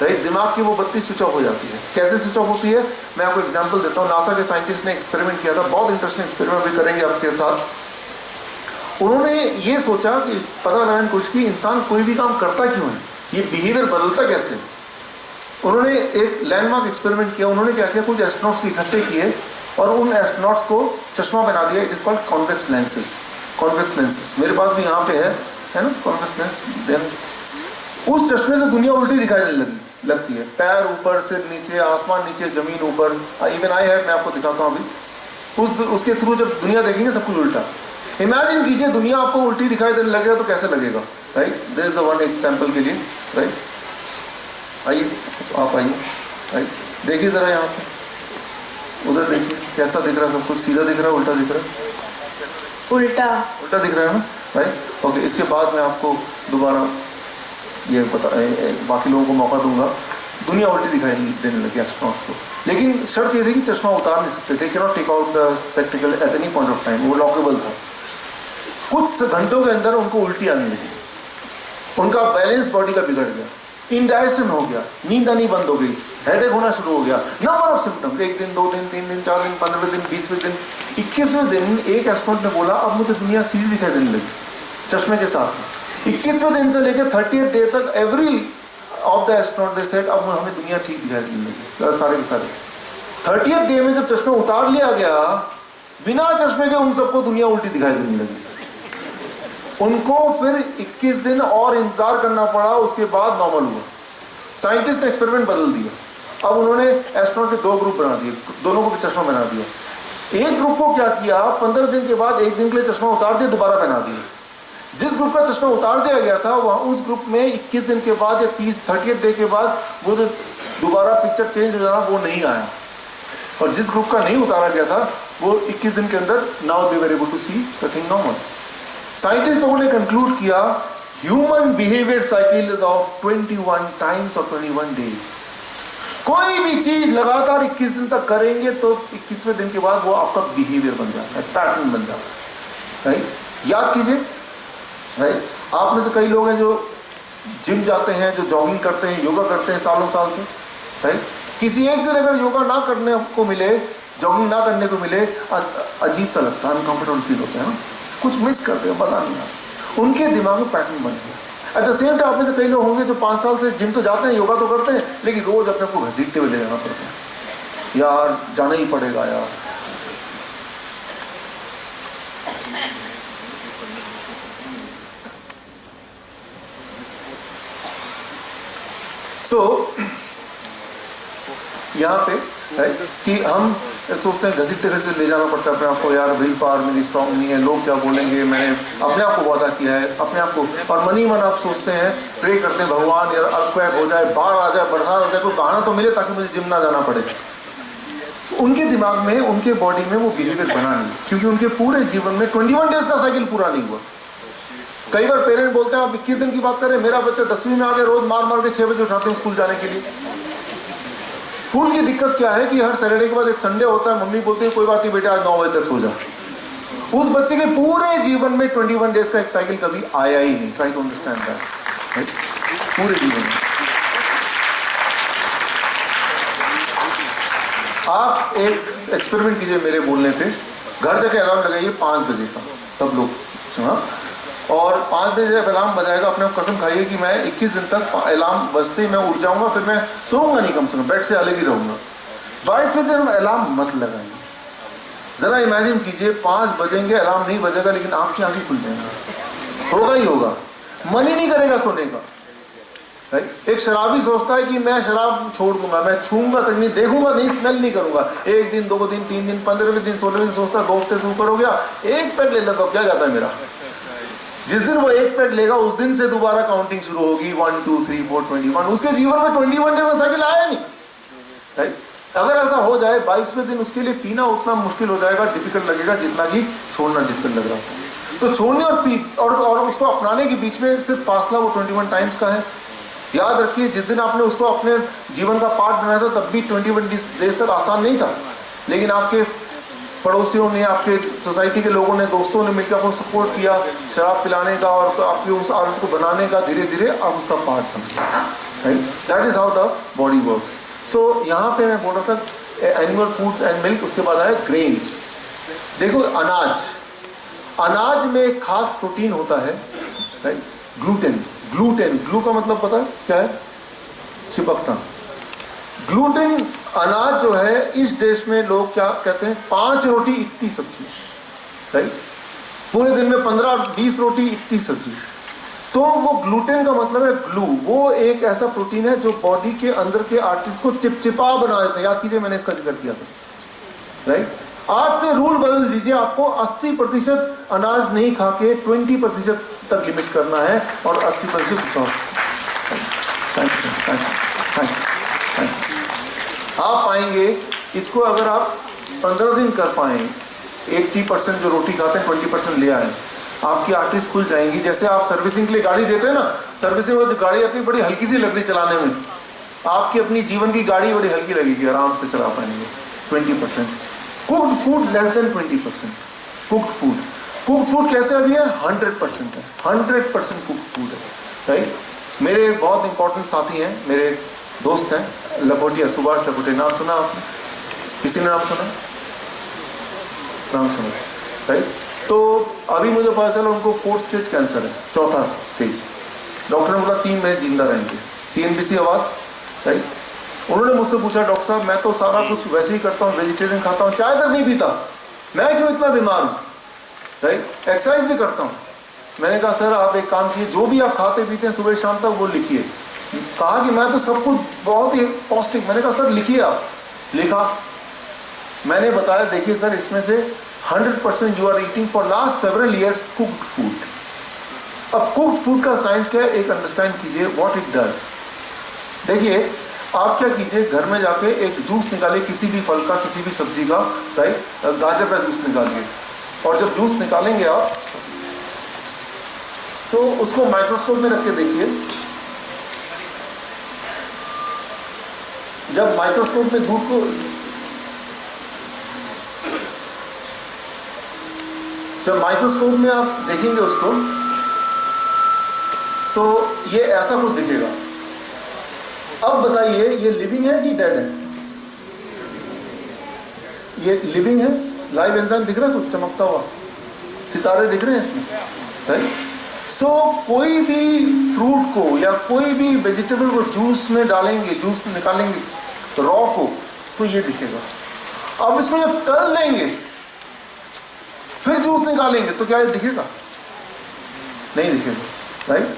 right? दिमाग की वो बत्ती स्विच ऑफ हो जाती है। कैसे स्विच ऑफ होती है, मैं आपको एग्जांपल देता हूँ। नासा के साइंटिस्ट ने एक्सपेरिमेंट किया था, बहुत इंटरेस्टिंग एक्सपेरिमेंट भी करेंगे आपके साथ। उन्होंने ये सोचा कि पता लगाने की कोशिश की, इंसान कोई भी काम करता क्यों है, ये बिहेवियर बदलता कैसे। उन्होंने एक लैंडमार्क एक्सपेरिमेंट किया। उन्होंने क्या किया, कुछ एस्ट्रोनॉट्स इकट्ठे किए और उन एस्ट्रोनॉट्स को चश्मा बना दिया। It is called convex lenses. Convex lenses मेरे पास भी यहाँ पे है ना, कॉन्वेक्स लेंस। देन उस चश्मे से दुनिया उल्टी दिखाई लगती है, पैर ऊपर से नीचे, आसमान नीचे, जमीन ऊपर। इवन आई है, मैं आपको दिखाता हूँ अभी। उसके थ्रू जब दुनिया देखेंगे सब कुछ उल्टा। इमेजिन कीजिए दुनिया आपको उल्टी दिखाई देने लगेगा तो कैसे लगेगा, right. This is the one example के लिए, राइट। आइए आप आइए, राइट। देखिए जरा यहाँ पे, उधर देखिए कैसा दिख रहा है, सब कुछ सीधा दिख रहा है, उल्टा दिख रहा है? उल्टा दिख रहा है ना, राइट। ओके, इसके बाद मैं आपको दोबारा ये बाकी लोगों को मौका दूंगा। दुनिया उल्टी दिखाई देने लगी एस्ट्रोनॉट्स को, लेकिन शर्त ये थी कि चश्मा उतार नहीं सकते थे, can not take out the spectacle at any point of time, वो लॉकेबल था। कुछ घंटों के अंदर उनको उल्टी आने लगी, उनका बैलेंस बॉडी का बिगड़ गया, इंडाइजेशन हो गया, नींद आनी बंद हो गई, हेडेक होना शुरू हो गया, नंबर ऑफ सिम्टम्स, 1 दिन 2 दिन 3 दिन 4 दिन 15 दिन 20वें दिन 21वें दिन एक एस्ट्रोनॉट ने बोला अब मुझे दुनिया सीधी दिखाई देने लगी चश्मे के साथ। 21वें दिन से लेकर 30th डे तक every of the astronaut they said अब हमें दुनिया ठीक दिखाई देने लगी, सारे के सारे। 30th डे में जब चश्मा उतार लिया गया, बिना चश्मे के उन सबको दुनिया उल्टी दिखाई देने लगी। उनको फिर 21 दिन और इंतजार करना पड़ा, उसके बाद नॉर्मल हुआ। साइंटिस्ट ने एक्सपेरिमेंट बदल दिया, अब उन्होंने एस्ट्रोनॉट के 2 ग्रुप बना दिए, दोनों को चश्मा बना दिया। एक ग्रुप को क्या किया, 15 दिन के बाद 1 दिन के लिए चश्मा उतार दिया, दोबारा पहना दिया। जिस ग्रुप का चश्मा उतार दिया गया था वहाँ उस ग्रुप में 21 दिन के बाद या 30th डे के बाद वो जो दोबारा पिक्चर चेंज हो जाना वो नहीं आया, और जिस ग्रुप का नहीं उतारा गया था वो 21 दिन के अंदर now they were able to see the thing normal. Scientist लोगों ने कंक्लूड किया human behaviour cycle is of 21 times और 21 डेज। कोई भी चीज लगातार 21 दिन तक करेंगे तो 21वें दिन के बाद वो आपका बिहेवियर बन जाता है, पैटर्न बन जाता है, राइट। याद कीजिए, राइट। आप में से कई लोग हैं जो जिम जाते हैं, जो जॉगिंग करते हैं, योगा करते हैं सालों साल से, राइट। किसी एक दिन अगर योगा ना करने को मिले, जॉगिंग ना करने को मिले, अजीब सा लगता है, अनकंफर्टेबल फील होता है ना, कुछ मिस करते हैं, मजा नहीं आता। उनके दिमाग में पैटर्न बन गया। एट द सेम टाइम आप में से कई लोग होंगे जो 5 साल से जिम तो जाते हैं, योगा तो करते हैं, लेकिन रोज अपने को घसीटते हुए ले जाना पड़ता है, यार जाना ही पड़ेगा यार। सो यहाँ पे राइट कि हम सोचते हैं घसीटते घसीटते ले जाना पड़ता है अपने आप को, यार विल पावर मेरी स्ट्रांग नहीं है, लोग क्या बोलेंगे, मैंने अपने आप को वादा किया है, अपने आप को, और मनी मन आप सोचते हैं, प्रे करते हैं भगवान यार अर्थक्वेक हो जाए, बाढ़ आ जाए, बरसात हो जाए, कोई बहाना तो मिले ताकि मुझे जिम ना जाना पड़े। उनके दिमाग में, उनके बॉडी में वो बिहेवियर बना नहीं, क्योंकि उनके पूरे जीवन में 21 डेज का साइकिल पूरा नहीं हुआ। कई बार पेरेंट बोलते हैं आप 21 दिन की बात करें, मेरा बच्चा 10वीं में आके रोज मार मार के 6 बजे उठाते हैं स्कूल जाने के लिए। स्कूल की दिक्कत क्या है कि हर सैटरडे के बाद एक संडे होता है, मम्मी बोलती है कोई बात नहीं बेटा आज 9 बजे तक सो जा। उस बच्चे के पूरे जीवन में 21 डेज का एक साइकिल कभी आया ही नहीं। ट्राई टू अंडरस्टैंड दैट, पूरे जीवन में। आप एक एक्सपेरिमेंट कीजिए मेरे बोलने पे, घर जाके अलार्म लगाइए 5 बजे का, सब लोग, हाँ, और 5 बजे जब अलार्म बजाएगा अपने कसम खाइए कि मैं 21 दिन तक अलार्म बजते ही मैं उठ जाऊंगा, फिर मैं सोऊंगा नहीं, कम से कम बेड से अलग ही रहूंगा। 22वें दिन अलार्म मत लगाइए। जरा इमेजिन कीजिए 5 बजेंगे, अलार्म नहीं बजेगा, लेकिन आपकी आंखें खुल जाएंगी, होगा ही होगा, मन ही नहीं करेगा सोने का, राइट। एक शराबी सोचता है कि मैं शराब छोड़ दूंगा, मैं छूंगा तक नहीं, देखूंगा नहीं, स्मेल नहीं करूंगा, 1 दिन 2 दिन 3 दिन 15वें दिन 16वें दिन सोचता है 2 हफ्ते से ऊपर हो गया, एक पैक ले लेता हूं, क्या जाता है मेरा। जिस दिन वो एक पैक लेगा उस दिन से दोबारा काउंटिंग शुरू होगी, 1 2 3 4 21। उसके जीवन में 21 डेज का साइकिल आया नहीं, राइट। अगर ऐसा हो जाए 22वें दिन उसके लिए पीना उतना मुश्किल हो जाएगा, डिफिकल्ट लगेगा जितना कि छोड़ना डिफिकल्ट लग रहा था। तो छोड़ने और उसको अपनाने के बीच में सिर्फ फासला वो 21 टाइम्स का है। याद रखिए जिस दिन आपने उसको अपने जीवन का पार्ट बनाया था तब भी 21 डेज तक आसान नहीं था, लेकिन आपके पड़ोसियों ने, आपके सोसाइटी के लोगों ने, दोस्तों ने मिलकर आपको सपोर्ट किया शराब पिलाने का और आपकी उस आदत को बनाने का, धीरे धीरे आप उसका पार्ट बन गए, right. That is how the body works. So यहाँ पे मैं बोल रहा था एनिमल फूड्स एंड मिल्क, उसके बाद आया ग्रेन्स। देखो अनाज में एक खास प्रोटीन होता है, राइट, ग्लूटेन। ग्लू का मतलब पता है क्या है? चिपकना। ग्लूटेन अनाज जो है, इस देश में लोग क्या कहते हैं, 5 रोटी इतनी सब्जी, राइट। पूरे दिन में 15-20 रोटी इतनी सब्जी। तो वो ग्लूटेन का मतलब है ग्लू, वो एक ऐसा प्रोटीन है जो बॉडी के अंदर के आर्टरीज को चिपचिपा बना देते हैं। याद कीजिए मैंने इसका जिक्र किया था, राइट। आज से रूल बदल दीजिए, आपको 80% अनाज नहीं खा के 20% तक लिमिट करना है और 80% कुछ और। आप पाएंगे इसको, अगर आप 15 दिन कर पाए, 80% जो रोटी खाते हैं 20% ले आए, आपकी आर्टरीज खुल जाएंगी। जैसे आप सर्विसिंग के लिए गाड़ी देते हैं ना, सर्विसिंग में जो गाड़ी आती है बड़ी हल्की सी लग रही चलाने में, आपकी अपनी जीवन की गाड़ी बड़ी हल्की लगेगी, आराम से चला पाएंगे। 20% cooked food, less than 20% cooked food. Cooked food कैसे अभी है? 100% है, 100% कुक्ड फूड है, राइट। मेरे बहुत इंपॉर्टेंट साथी हैं, मेरे दोस्त हैं, लखोटिया, सुभाष लखोटिया, नाम सुना आपने? किसी ने नाम सुना? नाम सुना, राइट। तो अभी मुझे पता चला उनको 4th स्टेज कैंसर है, 4था स्टेज। डॉक्टर ने बोला 3 महीने जिंदा रहेंगे। CNBC आवास, राइट। उन्होंने मुझसे पूछा, डॉक्टर साहब मैं तो सारा कुछ वैसे ही करता हूँ, वेजिटेरियन खाता हूँ, चाय तक नहीं पीता, मैं क्यों इतना बीमार हूँ, राइट। एक्सरसाइज भी करता हूँ। मैंने कहा सर आप एक काम कीजिए, जो भी आप खाते पीते हैं सुबह शाम तक वो लिखिए। कहा कि मैं तो सब कुछ बहुत ही पौष्टिक। मैंने कहा सर लिखिए आप। लिखा, मैंने बताया देखिए सर इसमें से 100% you are eating for last several years cooked food. अब कुक्ड फूड का साइंस क्या है, एक अंडरस्टैंड कीजिए व्हाट इट डज। देखिए आप क्या कीजिए, घर में जाके एक जूस निकालिए, किसी भी फल का, किसी भी सब्जी का, राइट, गाजर का जूस निकालिए, और जब जूस निकालेंगे आप उसको माइक्रोस्कोप में रख के देखिए। जब माइक्रोस्कोप में दूध को, जब माइक्रोस्कोप में आप देखेंगे उसको, ये ऐसा कुछ दिखेगा। अब बताइए ये लिविंग है कि डेड है? ये लिविंग है, लाइव एंजाइम दिख रहा है, कुछ चमकता हुआ सितारे दिख रहे हैं इसमें, राइट। कोई भी फ्रूट को या कोई भी वेजिटेबल को जूस में डालेंगे, जूस निकालेंगे रॉ को, तो ये दिखेगा। अब इसको जब तल लेंगे फिर जूस निकालेंगे तो क्या ये दिखेगा? नहीं दिखेगा, right.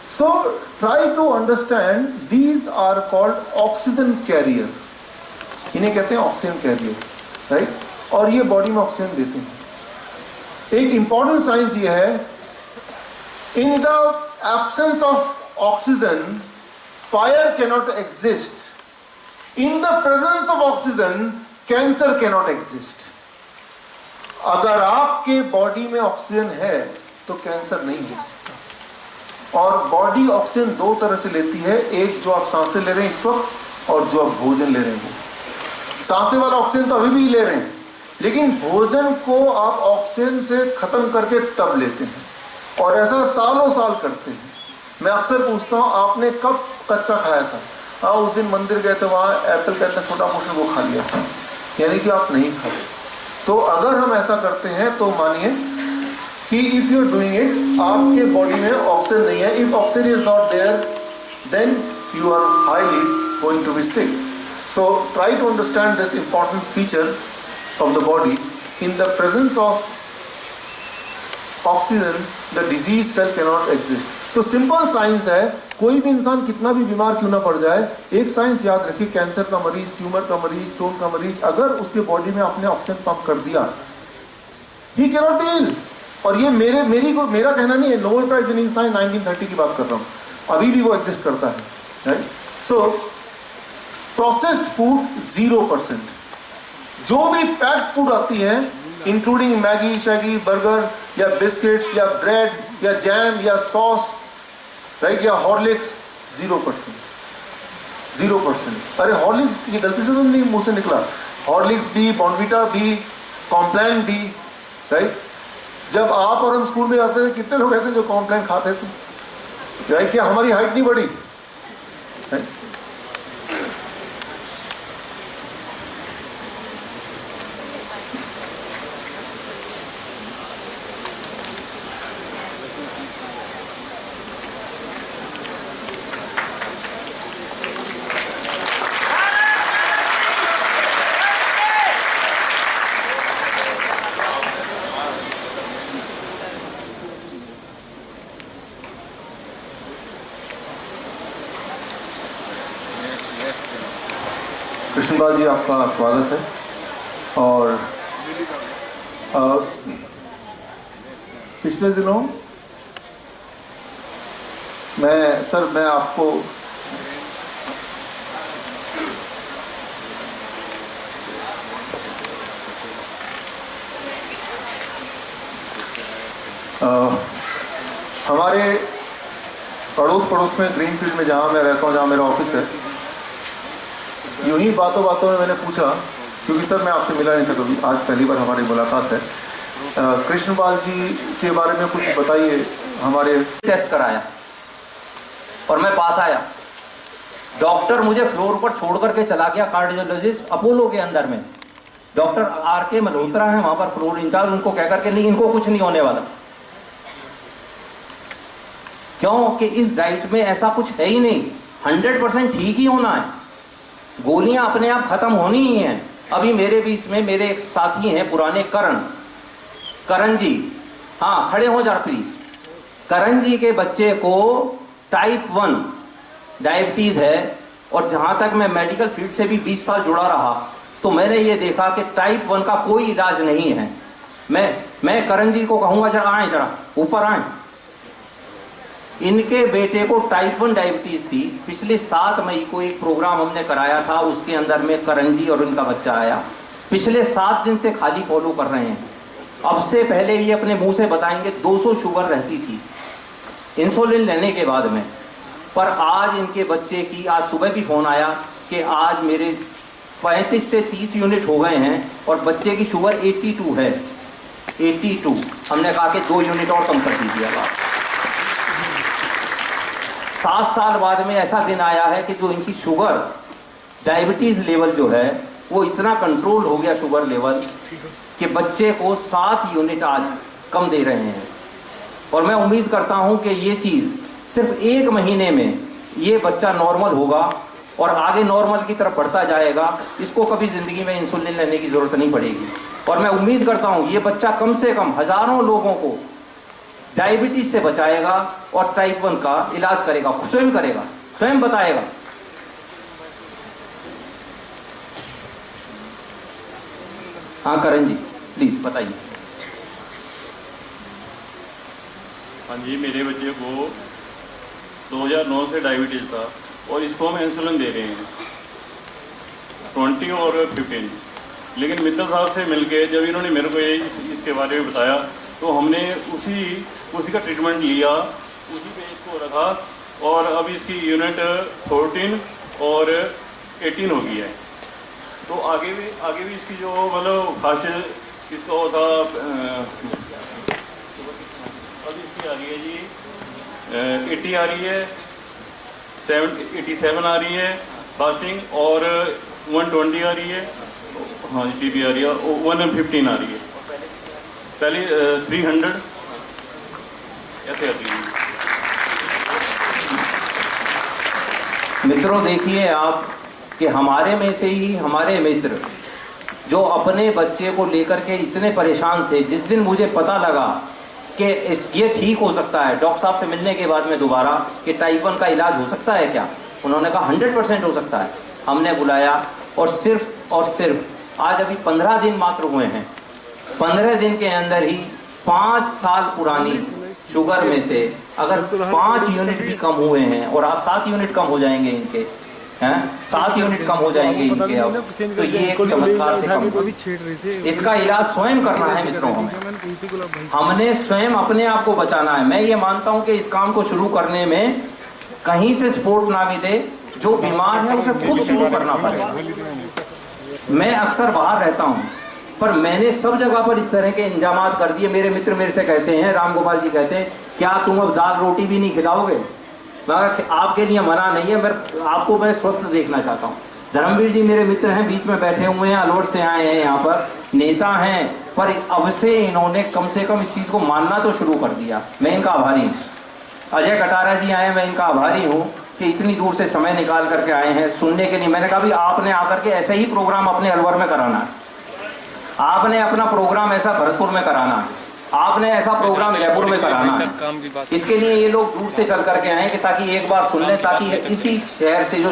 So try to understand, these are called oxygen carrier, इन्हें कहते हैं ऑक्सीजन कैरियर, राइट। और ये बॉडी में ऑक्सीजन देते हैं। एक इंपॉर्टेंट साइंस ये है, in the absence of oxygen fire cannot exist, in the presence of oxygen cancer cannot exist. अगर आपके बॉडी में ऑक्सीजन है तो कैंसर नहीं हो सकता। और बॉडी ऑक्सीजन 2 तरह से लेती है, एक जो आप सांसें ले रहे हैं इस वक्त और जो आप भोजन ले रहे हैं। सांसें वाला ऑक्सीजन तो अभी भी ले रहे हैं, लेकिन भोजन को आप ऑक्सीजन से खत्म करके तब लेते हैं, और ऐसा सालों साल करते हैं। मैं अक्सर पूछता हूँ आपने कब कच्चा खाया था? उस दिन मंदिर गए थे, वहाँ एप्पल का इतना छोटा पोर्शन वो खा लिया था, यानी कि आप नहीं खाते। तो अगर हम ऐसा करते हैं तो मानिए कि if you are doing it, आपके बॉडी में ऑक्सीजन नहीं है, if oxygen is not there then you are highly going to be sick. So try to understand this important feature of the body. In the presence of oxygen the disease cell cannot exist. तो simple science है, कोई भी इंसान कितना भी बीमार क्यों ना पड़ जाए, एक साइंस याद रखिए, कैंसर का मरीज, ट्यूमर का मरीज, स्टोन का मरीज, अगर उसके बॉडी में आपने ऑक्सीजन पंप कर दिया, ही कैनॉट बी इल। और ये मेरा कहना नहीं है, नोबेल प्राइज विनिंग साइंस 1930 की बात कर रहा हूँ, अभी भी वो एग्जिस्ट करता है, राइट। सो प्रोसेस्ड फूड 0%, जो भी पैक्ड फूड आती है इंक्लूडिंग मैगी शैगी, बर्गर या बिस्किट्स या ब्रेड या जैम या सॉस, राइट, या हॉर्लिक्स, 0%। 0%। अरे हॉर्लिक्स, ये गलती से तो नहीं मुंह से निकला, हॉर्लिक्स भी, बॉर्नवीटा भी, कॉम्प्लान भी, राइट। जब आप और हम स्कूल में जाते थे कितने लोग ऐसे जो कॉम्प्लान खाते थे, राइट। क्या हमारी हाइट नहीं बढ़ी? राइट। कृष्णपाल जी आपका स्वागत है। और पिछले दिनों मैं आपको हमारे पड़ोस में ग्रीनफील्ड में जहाँ मैं रहता हूँ, जहाँ मेरा ऑफिस है, यूं ही बातों में मैंने पूछा, क्योंकि सर मैं आपसे मिला नहीं था कभी, आज पहली बार हमारी मुलाकात है। कृष्णपाल जी के बारे में कुछ बताइए। हमारे टेस्ट कराया और मैं पास आया। डॉक्टर मुझे फ्लोर पर छोड़ करके चला गया, कार्डियोलॉजिस्ट अपोलो के अंदर में डॉक्टर RK मल्होत्रा है वहां पर फ्लोर इंचार्ज, उनको कह करके नहीं, इनको कुछ नहीं होने वाला। क्यों कि इस डाइट में ऐसा कुछ है ही नहीं, 100% ठीक ही होना है, गोलियां अपने आप खत्म होनी ही हैं। अभी मेरे बीच में मेरे एक साथी हैं पुराने, करण जी, हाँ खड़े हो जा प्लीज। करण जी के बच्चे को टाइप 1 डायबिटीज है, और जहां तक मैं मेडिकल फील्ड से भी 20 साल जुड़ा रहा तो मैंने ये देखा कि टाइप 1 का कोई इलाज नहीं है। मैं करण जी को कहूंगा जरा ऊपर आए। इनके बेटे को टाइप 1 डायबिटीज थी। पिछले 7 मई को एक प्रोग्राम हमने कराया था, उसके अंदर में करण जी और उनका बच्चा आया। पिछले 7 दिन से खाली फॉलो कर रहे हैं। अब से पहले ये अपने मुंह से बताएंगे 200 शुगर रहती थी इंसुलिन लेने के बाद में, पर आज इनके बच्चे की, आज सुबह भी फोन आया कि आज मेरे 35 से 30 यूनिट हो गए हैं और बच्चे की शुगर 82 है, 82। हमने कहा कि 2 यूनिट और कम कर दीजिएगा। 7 साल बाद में ऐसा दिन आया है कि जो इनकी शुगर डायबिटीज लेवल जो है वो इतना कंट्रोल हो गया शुगर लेवल कि बच्चे को 7 यूनिट आज कम दे रहे हैं। और मैं उम्मीद करता हूं कि ये चीज़ सिर्फ 1 महीने में ये बच्चा नॉर्मल होगा और आगे नॉर्मल की तरफ बढ़ता जाएगा। इसको कभी ज़िंदगी में इंसुलिन लेने की ज़रूरत नहीं पड़ेगी। और मैं उम्मीद करता हूं ये बच्चा कम से कम हज़ारों लोगों को डायबिटीज से बचाएगा और टाइप 1 का इलाज करेगा, स्वयं करेगा, स्वयं बताएगा। हाँ करण जी प्लीज बताइए। हाँ जी, मेरे बच्चे को 2009 से डायबिटीज था और इसको हम इंसुलिन दे रहे हैं 20 और 15। लेकिन मित्तल साहब से मिलके जब इन्होंने मेरे को ये इसके बारे में बताया तो हमने उसी का ट्रीटमेंट लिया, उसी पे इसको रखा और अब इसकी यूनिट 14 और 18 हो गई है। तो आगे भी इसकी जो मतलब खासियत इसका होता, अब इसकी आ रही है जी 80 आ रही है, 87 आ रही है फास्टिंग और 120 आ रही है, हाँ जी TB आ रही है, 115 आ रही है। पहले 300 ऐसे आती है। मित्रों देखिए आप कि हमारे में से ही हमारे मित्र जो अपने बच्चे को लेकर के इतने परेशान थे, जिस दिन मुझे पता लगा कि ये ठीक हो सकता है, डॉक्टर साहब से मिलने के बाद में दोबारा कि टाइप 1 का इलाज हो सकता है क्या, उन्होंने कहा 100% हो सकता है। हमने बुलाया और सिर्फ आज अभी 15 दिन मात्र हुए हैं, 15 दिन के अंदर ही 5 साल पुरानी शुगर में से अगर 5 यूनिट भी कम हुए हैं और आज 7 यूनिट कम हो जाएंगे इनके, हैं 7 यूनिट कम हो जाएंगे इनके अब, तो ये एक चमत्कार से कम। इसका इलाज स्वयं करना है मित्रों, हमने स्वयं अपने आप को बचाना है। मैं ये मानता हूँ कि इस काम को शुरू करने में कहीं से सपोर्ट ना मिले, जो बीमार है उसे खुद शुरू करना पड़ेगा। मैं अक्सर बाहर रहता हूँ पर मैंने सब जगह पर इस तरह के इंतजाम कर दिए। मेरे मित्र मेरे से कहते हैं, राम गोपाल जी कहते हैं, क्या तुम अब दाल रोटी भी नहीं खिलाओगे? मैं आपके लिए मना नहीं है, आपको मैं स्वस्थ देखना चाहता हूँ। धर्मवीर जी मेरे मित्र हैं, बीच में बैठे हुए हैं, अलवर से आए हैं, यहाँ पर नेता हैं, पर अब से इन्होंने कम से कम इस चीज़ को मानना तो शुरू कर दिया। मैं इनका आभारी हूँ। अजय कटारा जी आए, मैं इनका आभारी हूँ कि इतनी दूर से समय निकाल करके आए हैं सुनने के लिए। मैंने कहा भी आपने आकर के ऐसे ही प्रोग्राम अपने अलवर में कराना है, आपने अपना प्रोग्राम ऐसा भरतपुर में कराना है, आपने ऐसा प्रोग्राम जयपुर में कराना है। इसके लिए ये लोग दूर से चल करके आए कि ताकि एक बार सुन लें, ताकि इसी शहर से जो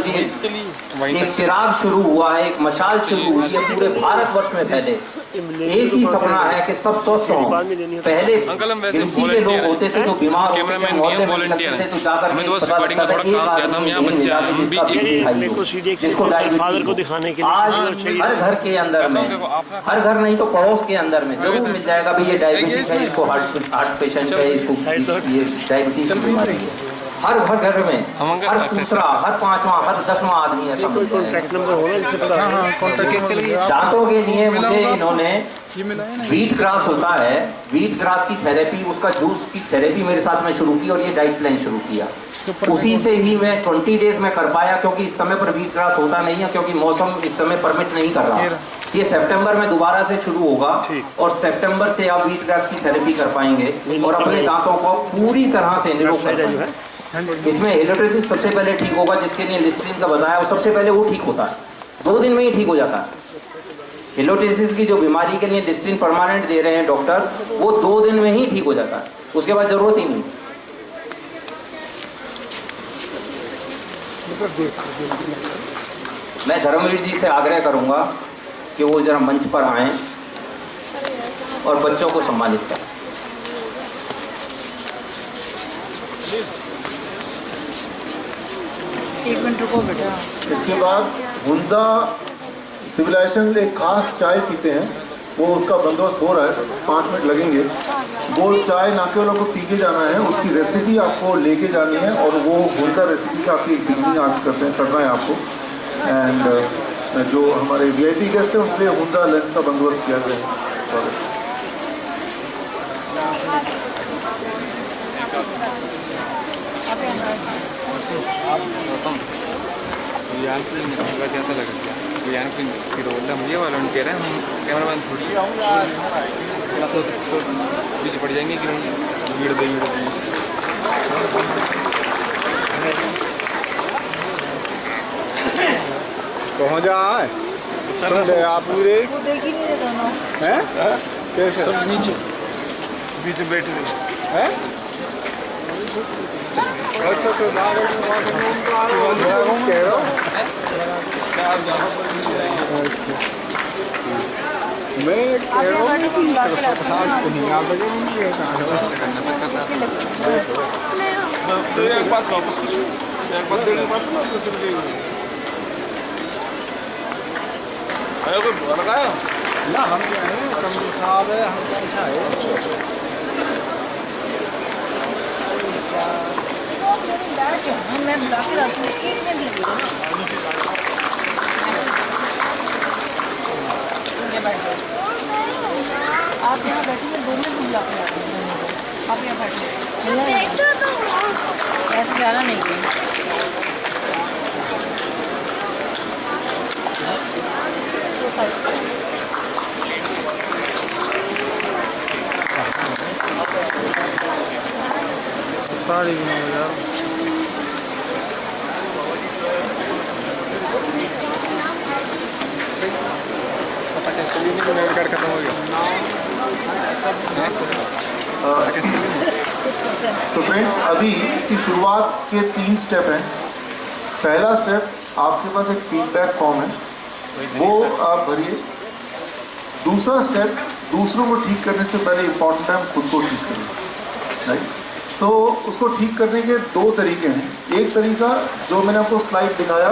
एक चिराग शुरू हुआ है, एक मशाल शुरू हुई है, पूरे भारतवर्ष में फैले। एक ही सपना है कि सब स्वस्थ हों। पहले गिनती के लोग होते थे जो बीमार होते थे, मोहल्ले में लगते थे तो जाकर के पता लगता था एक आदमी जिसका बीपी हाई हो, जिसको डायबिटीज हो। आज हर घर के अंदर में, हर घर नहीं तो पड़ोस के अंदर में जरूर मिल जाएगा भाई ये डायबिटीज है, इसको हार्ट पेशेंट है, इसको ये डायबिटीज की बीमारी है। हर घर में हर दूसरा, हर पांचवा, हर 10वां आदमी ऐसा मिल जाएगा। दांतों के लिए मुझे इन्होंने व्हीट ग्रास होता है, व्हीट ग्रास की थेरेपी, उसका जूस की थेरेपी मेरे साथ में शुरू की और ये डाइट प्लान शुरू किया। उसी से ही मैं 20 डेज में कर पाया, क्योंकि इस समय पर व्हीट ग्रास होता नहीं है, क्योंकि मौसम इस समय परमिट नहीं कर रहा। ये सितंबर में दोबारा से शुरू होगा और सितंबर से आप व्हीट ग्रास की थेरेपी कर पाएंगे और अपने दांतों को पूरी तरह से निरोग कर पाएंगे। इसमें हेलोट्रोसिस सबसे पहले ठीक होगा, जिसके लिए लिस्ट्रीन का बताया वो सबसे पहले वो ठीक होता है, 2 दिन में ही ठीक हो जाता है। हेलोट्रोसिस की जो बीमारी के लिए लिस्ट्रीन परमानेंट दे रहे हैं डॉक्टर, वो 2 दिन में ही ठीक हो जाता है, उसके बाद जरूरत ही नहीं। मैं धर्मवीर जी से आग्रह करूंगा कि वो जरा मंच पर आएं और बच्चों को सम्मानित करें। एक मिनट रुको बेटा। इसके बाद हुंजा सिविलाइजेशन एक खास चाय पीते हैं, वो उसका बंदोबस्त हो रहा है, 5 मिनट लगेंगे। वो चाय नाके वालों को पी के जाना है, उसकी रेसिपी आपको लेके जानी है और वो हुंजा रेसिपी से आपकी बिल्डिंग आज करना है आपको। एंड जो हमारे VIP गेस्ट हैं उनके लिए हुंजा लंच का बंदोबस्त किया गया है। स्वागत है। मुझे वॉलंटियर है, हम कैमरा मैन थोड़ी पीछे पड़ जाएंगे कि भीड़ दे कहाँ जा है आप पूरे वो देख ही नहीं रहे दोनों हैं, कैसे सब नीचे बीच में बैठे हैं? अच्छा तो कह रहा हूँ मैं कह रहा हूँ तो एक बात वापस कुछ एक बात देने बात आयो कोई बुआ लगाया ना, हम क्या है कमर साहब है, हम कैसा है मैं बुला के लाती हूँ, 1 मिनट लगेगा आप यहाँ बैठिए, 2 मिनट बुला के लाती हूँ। आप यहाँ बैठिए, ऐसे जाना नहीं है। साड़ी बना यार खत्म हो गया। सो फ्रेंड्स, अभी इसकी शुरुआत के 3 स्टेप हैं। पहला स्टेप, आपके पास एक फीडबैक फॉर्म है, वो आप भरिए। दूसरा स्टेप, दूसरों को ठीक करने से पहले इम्पॉर्टेंट है खुद को ठीक करना, राइट। तो उसको ठीक करने के 2 तरीके हैं। एक तरीका जो मैंने आपको स्लाइड दिखाया,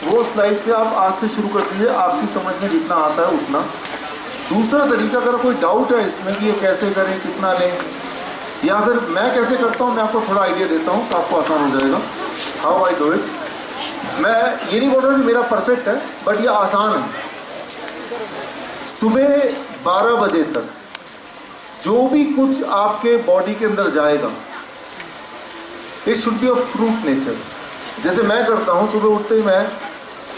वो स्लाइड से आप आज से शुरू कर दीजिए, आपकी समझ में जितना आता है उतना। दूसरा तरीका, अगर कोई डाउट है इसमें कि ये कैसे करें, कितना लें, या फिर मैं कैसे करता हूँ, मैं आपको थोड़ा आइडिया देता हूँ तो आपको आसान हो जाएगा। How I do it. मैं ये नहीं बोल रहा कि मेरा परफेक्ट है, बट ये आसान है। सुबह 12 बजे तक जो भी कुछ आपके बॉडी के अंदर जाएगा, it should be of fruit nature. जैसे मैं करता हूँ, सुबह उठते ही मैं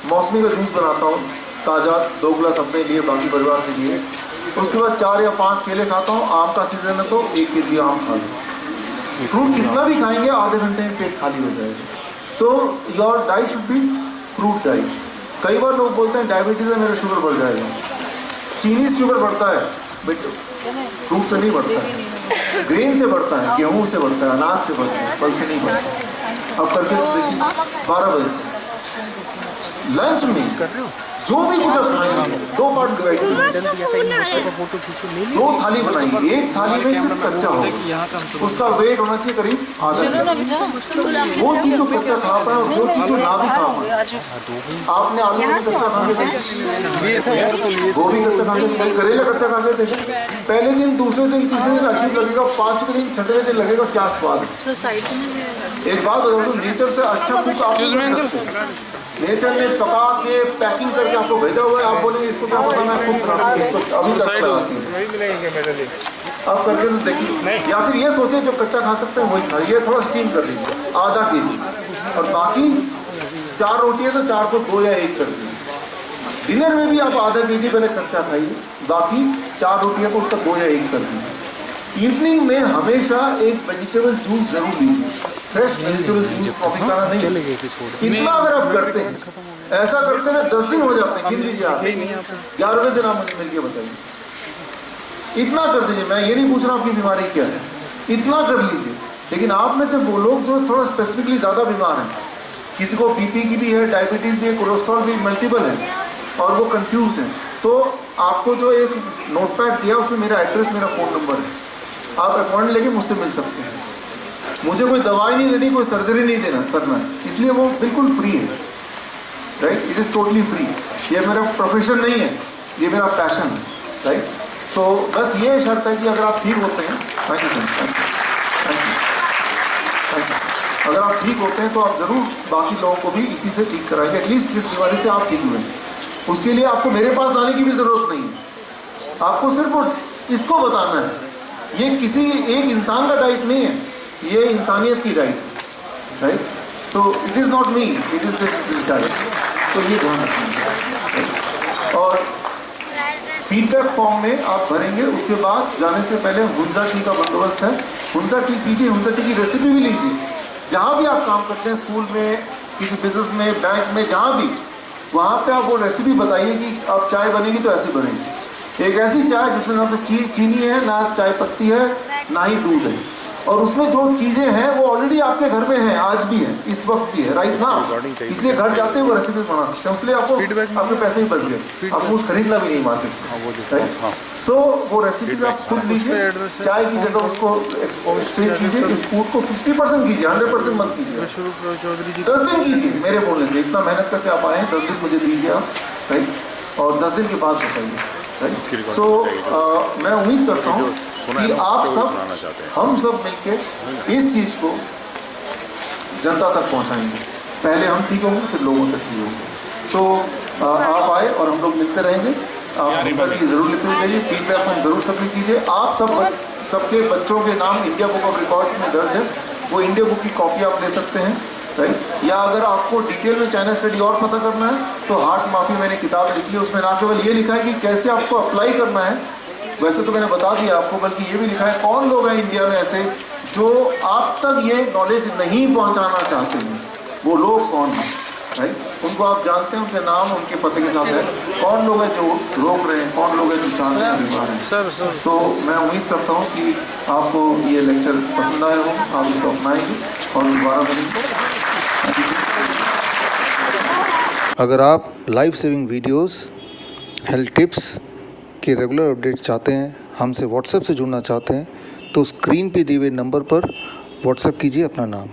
मौसमी का जूस बनाता हूँ ताज़ा, 2 गिलास अपने लिए, बाकी परिवार के लिए। उसके बाद 4 या 5 केले खाता हूँ। आम का सीजन है तो 1 केजी आम खा लो। फ्रूट कितना भी खाएंगे आधे घंटे में पेट खाली हो जाएगा। तो your diet should be fruit diet. कई बार लोग बोलते हैं डायबिटीज़ है, मेरा शुगर बढ़ जाएगा। चीनी से शुगर बढ़ता है, बट फ्रूट से नहीं बढ़ता है। ग्रेन से बढ़ता है, गेहूँ से बढ़ता है, अनाज से बढ़ता है, फल से नहीं बढ़ता है। अब करके देखिए 12 बजे लंच में जो भी कुछ आप खाएंगे 2 पार्ट डिवाइड कीजिए, 2 थाली बनाइए, एक थाली में सिर्फ कच्चा होगा, उसका वेट होना चाहिए करीब आधा किलो। वो चीज़ जो कच्चा खा पाए और वो चीज़ जो ना भी खा पाए। आपने आलू भी कच्चा खा के देखे, गोभी कच्चा खा के, करेला कच्चा खा के देखे, पहले दिन, दूसरे दिन, तीसरे दिन अजीब लगेगा, 5वें दिन, 6वें दिन लगेगा क्या स्वाद है। एक बात बता दूं, नेचर से अच्छा कुछ आप नेचर ने पका के पैकिंग करके आपको भेजा हुआ है, आप बोलेंगे इसको क्या पता, मैं खुद बनाऊंगी इसको, अभी तक बनाती हूँ। आप करके तो देखिए, या फिर ये सोचे जो कच्चा खा सकते हैं वही खाइए, थोड़ा स्टीम कर लीजिए आधा केजी, और बाकी 4 रोटी है तो 4 को 2 या 1 कर दीजिए। डिनर में भी आप आधा केजी पहले कच्चा खाइए, बाकी 4 रोटी है तो उसका 2 या 1 कर दीजिए। इवनिंग में हमेशा एक वेजिटेबल जूस जरूर लीजिए, फ्रेश वेजिटेबल जूस, कॉफी खाना नहीं। इतना अगर आप करते हैं, ऐसा करते हुए 10 दिन हो जाते हैं, गिन लीजिए आप, 11वें दिन आप मुझे मिलकर बताइए। इतना कर दीजिए, मैं ये नहीं पूछ रहा आपकी बीमारी क्या है, इतना कर लीजिए। लेकिन आप में से वो लोग जो थोड़ा स्पेसिफिकली ज़्यादा बीमार हैं, किसी को बीपी की भी है, डायबिटीज़ भी है, कोलेस्ट्रॉल भी मल्टीपल है, और वो कंफ्यूज्ड हैं, तो आपको जो एक नोटपैड दिया उसमें मेरा एड्रेस, मेरा फ़ोन नंबर है, आप अपॉइंटमेंट लेके मुझसे मिल सकते हैं। मुझे कोई दवाई नहीं देनी, कोई सर्जरी नहीं देना करना है, इसलिए वो बिल्कुल फ्री है, right, it is totally free. ये मेरा प्रोफेशन नहीं है, ये मेरा पैशन है, राइट। सो बस ये शर्त है कि अगर आप ठीक होते हैं, थैंक यू, अगर आप ठीक होते हैं तो आप ज़रूर बाकी लोगों को भी इसी से ठीक कराएंगे, एटलीस्ट जिस बीमारी से आप ठीक हुए हैं। उसके लिए आपको मेरे पास लाने की भी ज़रूरत नहीं है, आपको सिर्फ इसको बताना है। ये किसी एक इंसान का डाइट नहीं है, ये इंसानियत की diet, right. So it is not me, it is this diet. तो ये ध्यान रखना, और फीडबैक फॉर्म में आप भरेंगे। उसके बाद जाने से पहले हुंजा टी का बंदोबस्त है, हुंजा टी पीजिए, हुंजा टी की रेसिपी भी लीजिए। जहाँ भी आप काम करते हैं, स्कूल में, किसी बिजनेस में, बैंक में, जहाँ भी, वहाँ पे आप वो रेसिपी बताइए कि अब चाय बनेगी तो ऐसे बनेगी। एक ऐसी चाय जिसमें ना तो चीनी है, ना चाय पत्ती है, ना ही दूध है, और उसमें जो चीज़ें हैं वो ऑलरेडी आपके घर में हैं, आज भी हैं, इस वक्त भी है, राइट ना। इसलिए घर जाते हैं वो रेसिपी बना सकते हैं, उसके लिए आपको आपके पैसे भी बच गए, आपको कुछ खरीदना भी नहीं मार्केट से, राइट। सो वो रेसिपी आप खुद लीजिए, चाय की जगह उसको एक्सचेंज कीजिए, इस फूड को 50% कीजिए, 100% मत कीजिए। 10 दिन कीजिए मेरे बोलने से, इतना मेहनत करके आप आए हैं, 10 दिन मुझे दीजिए आप, राइट, और 10 दिन के बाद बताइए, राइट। सो मैं उम्मीद करता हूँ कि आप सब, हम सब मिलके इस चीज़ को जनता तक पहुँचाएंगे। पहले हम ठीक होंगे, फिर लोगों तक ठीक होंगे। सो आप आए और हम लोग मिलते रहेंगे। आप सबकी ज़रूर लिखते हुए जाइए, फीडबैक हम जरूर सबमिट कीजिए। आप सबके बच्चों के नाम इंडिया बुक ऑफ रिकॉर्ड्स में दर्ज है, वो इंडिया बुक की कॉपी आप ले सकते हैं, राइट। या अगर आपको डिटेल में चाइना स्टडी और पता करना है तो हार्ट माफी मैंने किताब लिखी है, उसमें ना केवल ये लिखा है कि कैसे आपको अप्लाई करना है, वैसे तो मैंने बता दिया आपको, बल्कि ये भी लिखा है कौन लोग हैं इंडिया में ऐसे जो आप तक ये नॉलेज नहीं पहुंचाना चाहते हैं, वो लोग कौन हैं, राइट। उनको आप जानते हैं, उनके नाम उनके पते के साथ है, कौन लोग हैं जो रोक रहे हैं, कौन लोग हैं जो चाहते हैं बीमार हैं। सो मैं उम्मीद करता हूँ कि आपको ये लेक्चर पसंद आया हो, आप इसको अपनाएंगे और दोबारा मिलेंगे। अगर आप life saving videos, health tips के रेगुलर अपडेट चाहते हैं, हमसे व्हाट्सएप से जुड़ना चाहते हैं, तो स्क्रीन पे दिए हुए नंबर पर व्हाट्सएप कीजिए अपना नाम।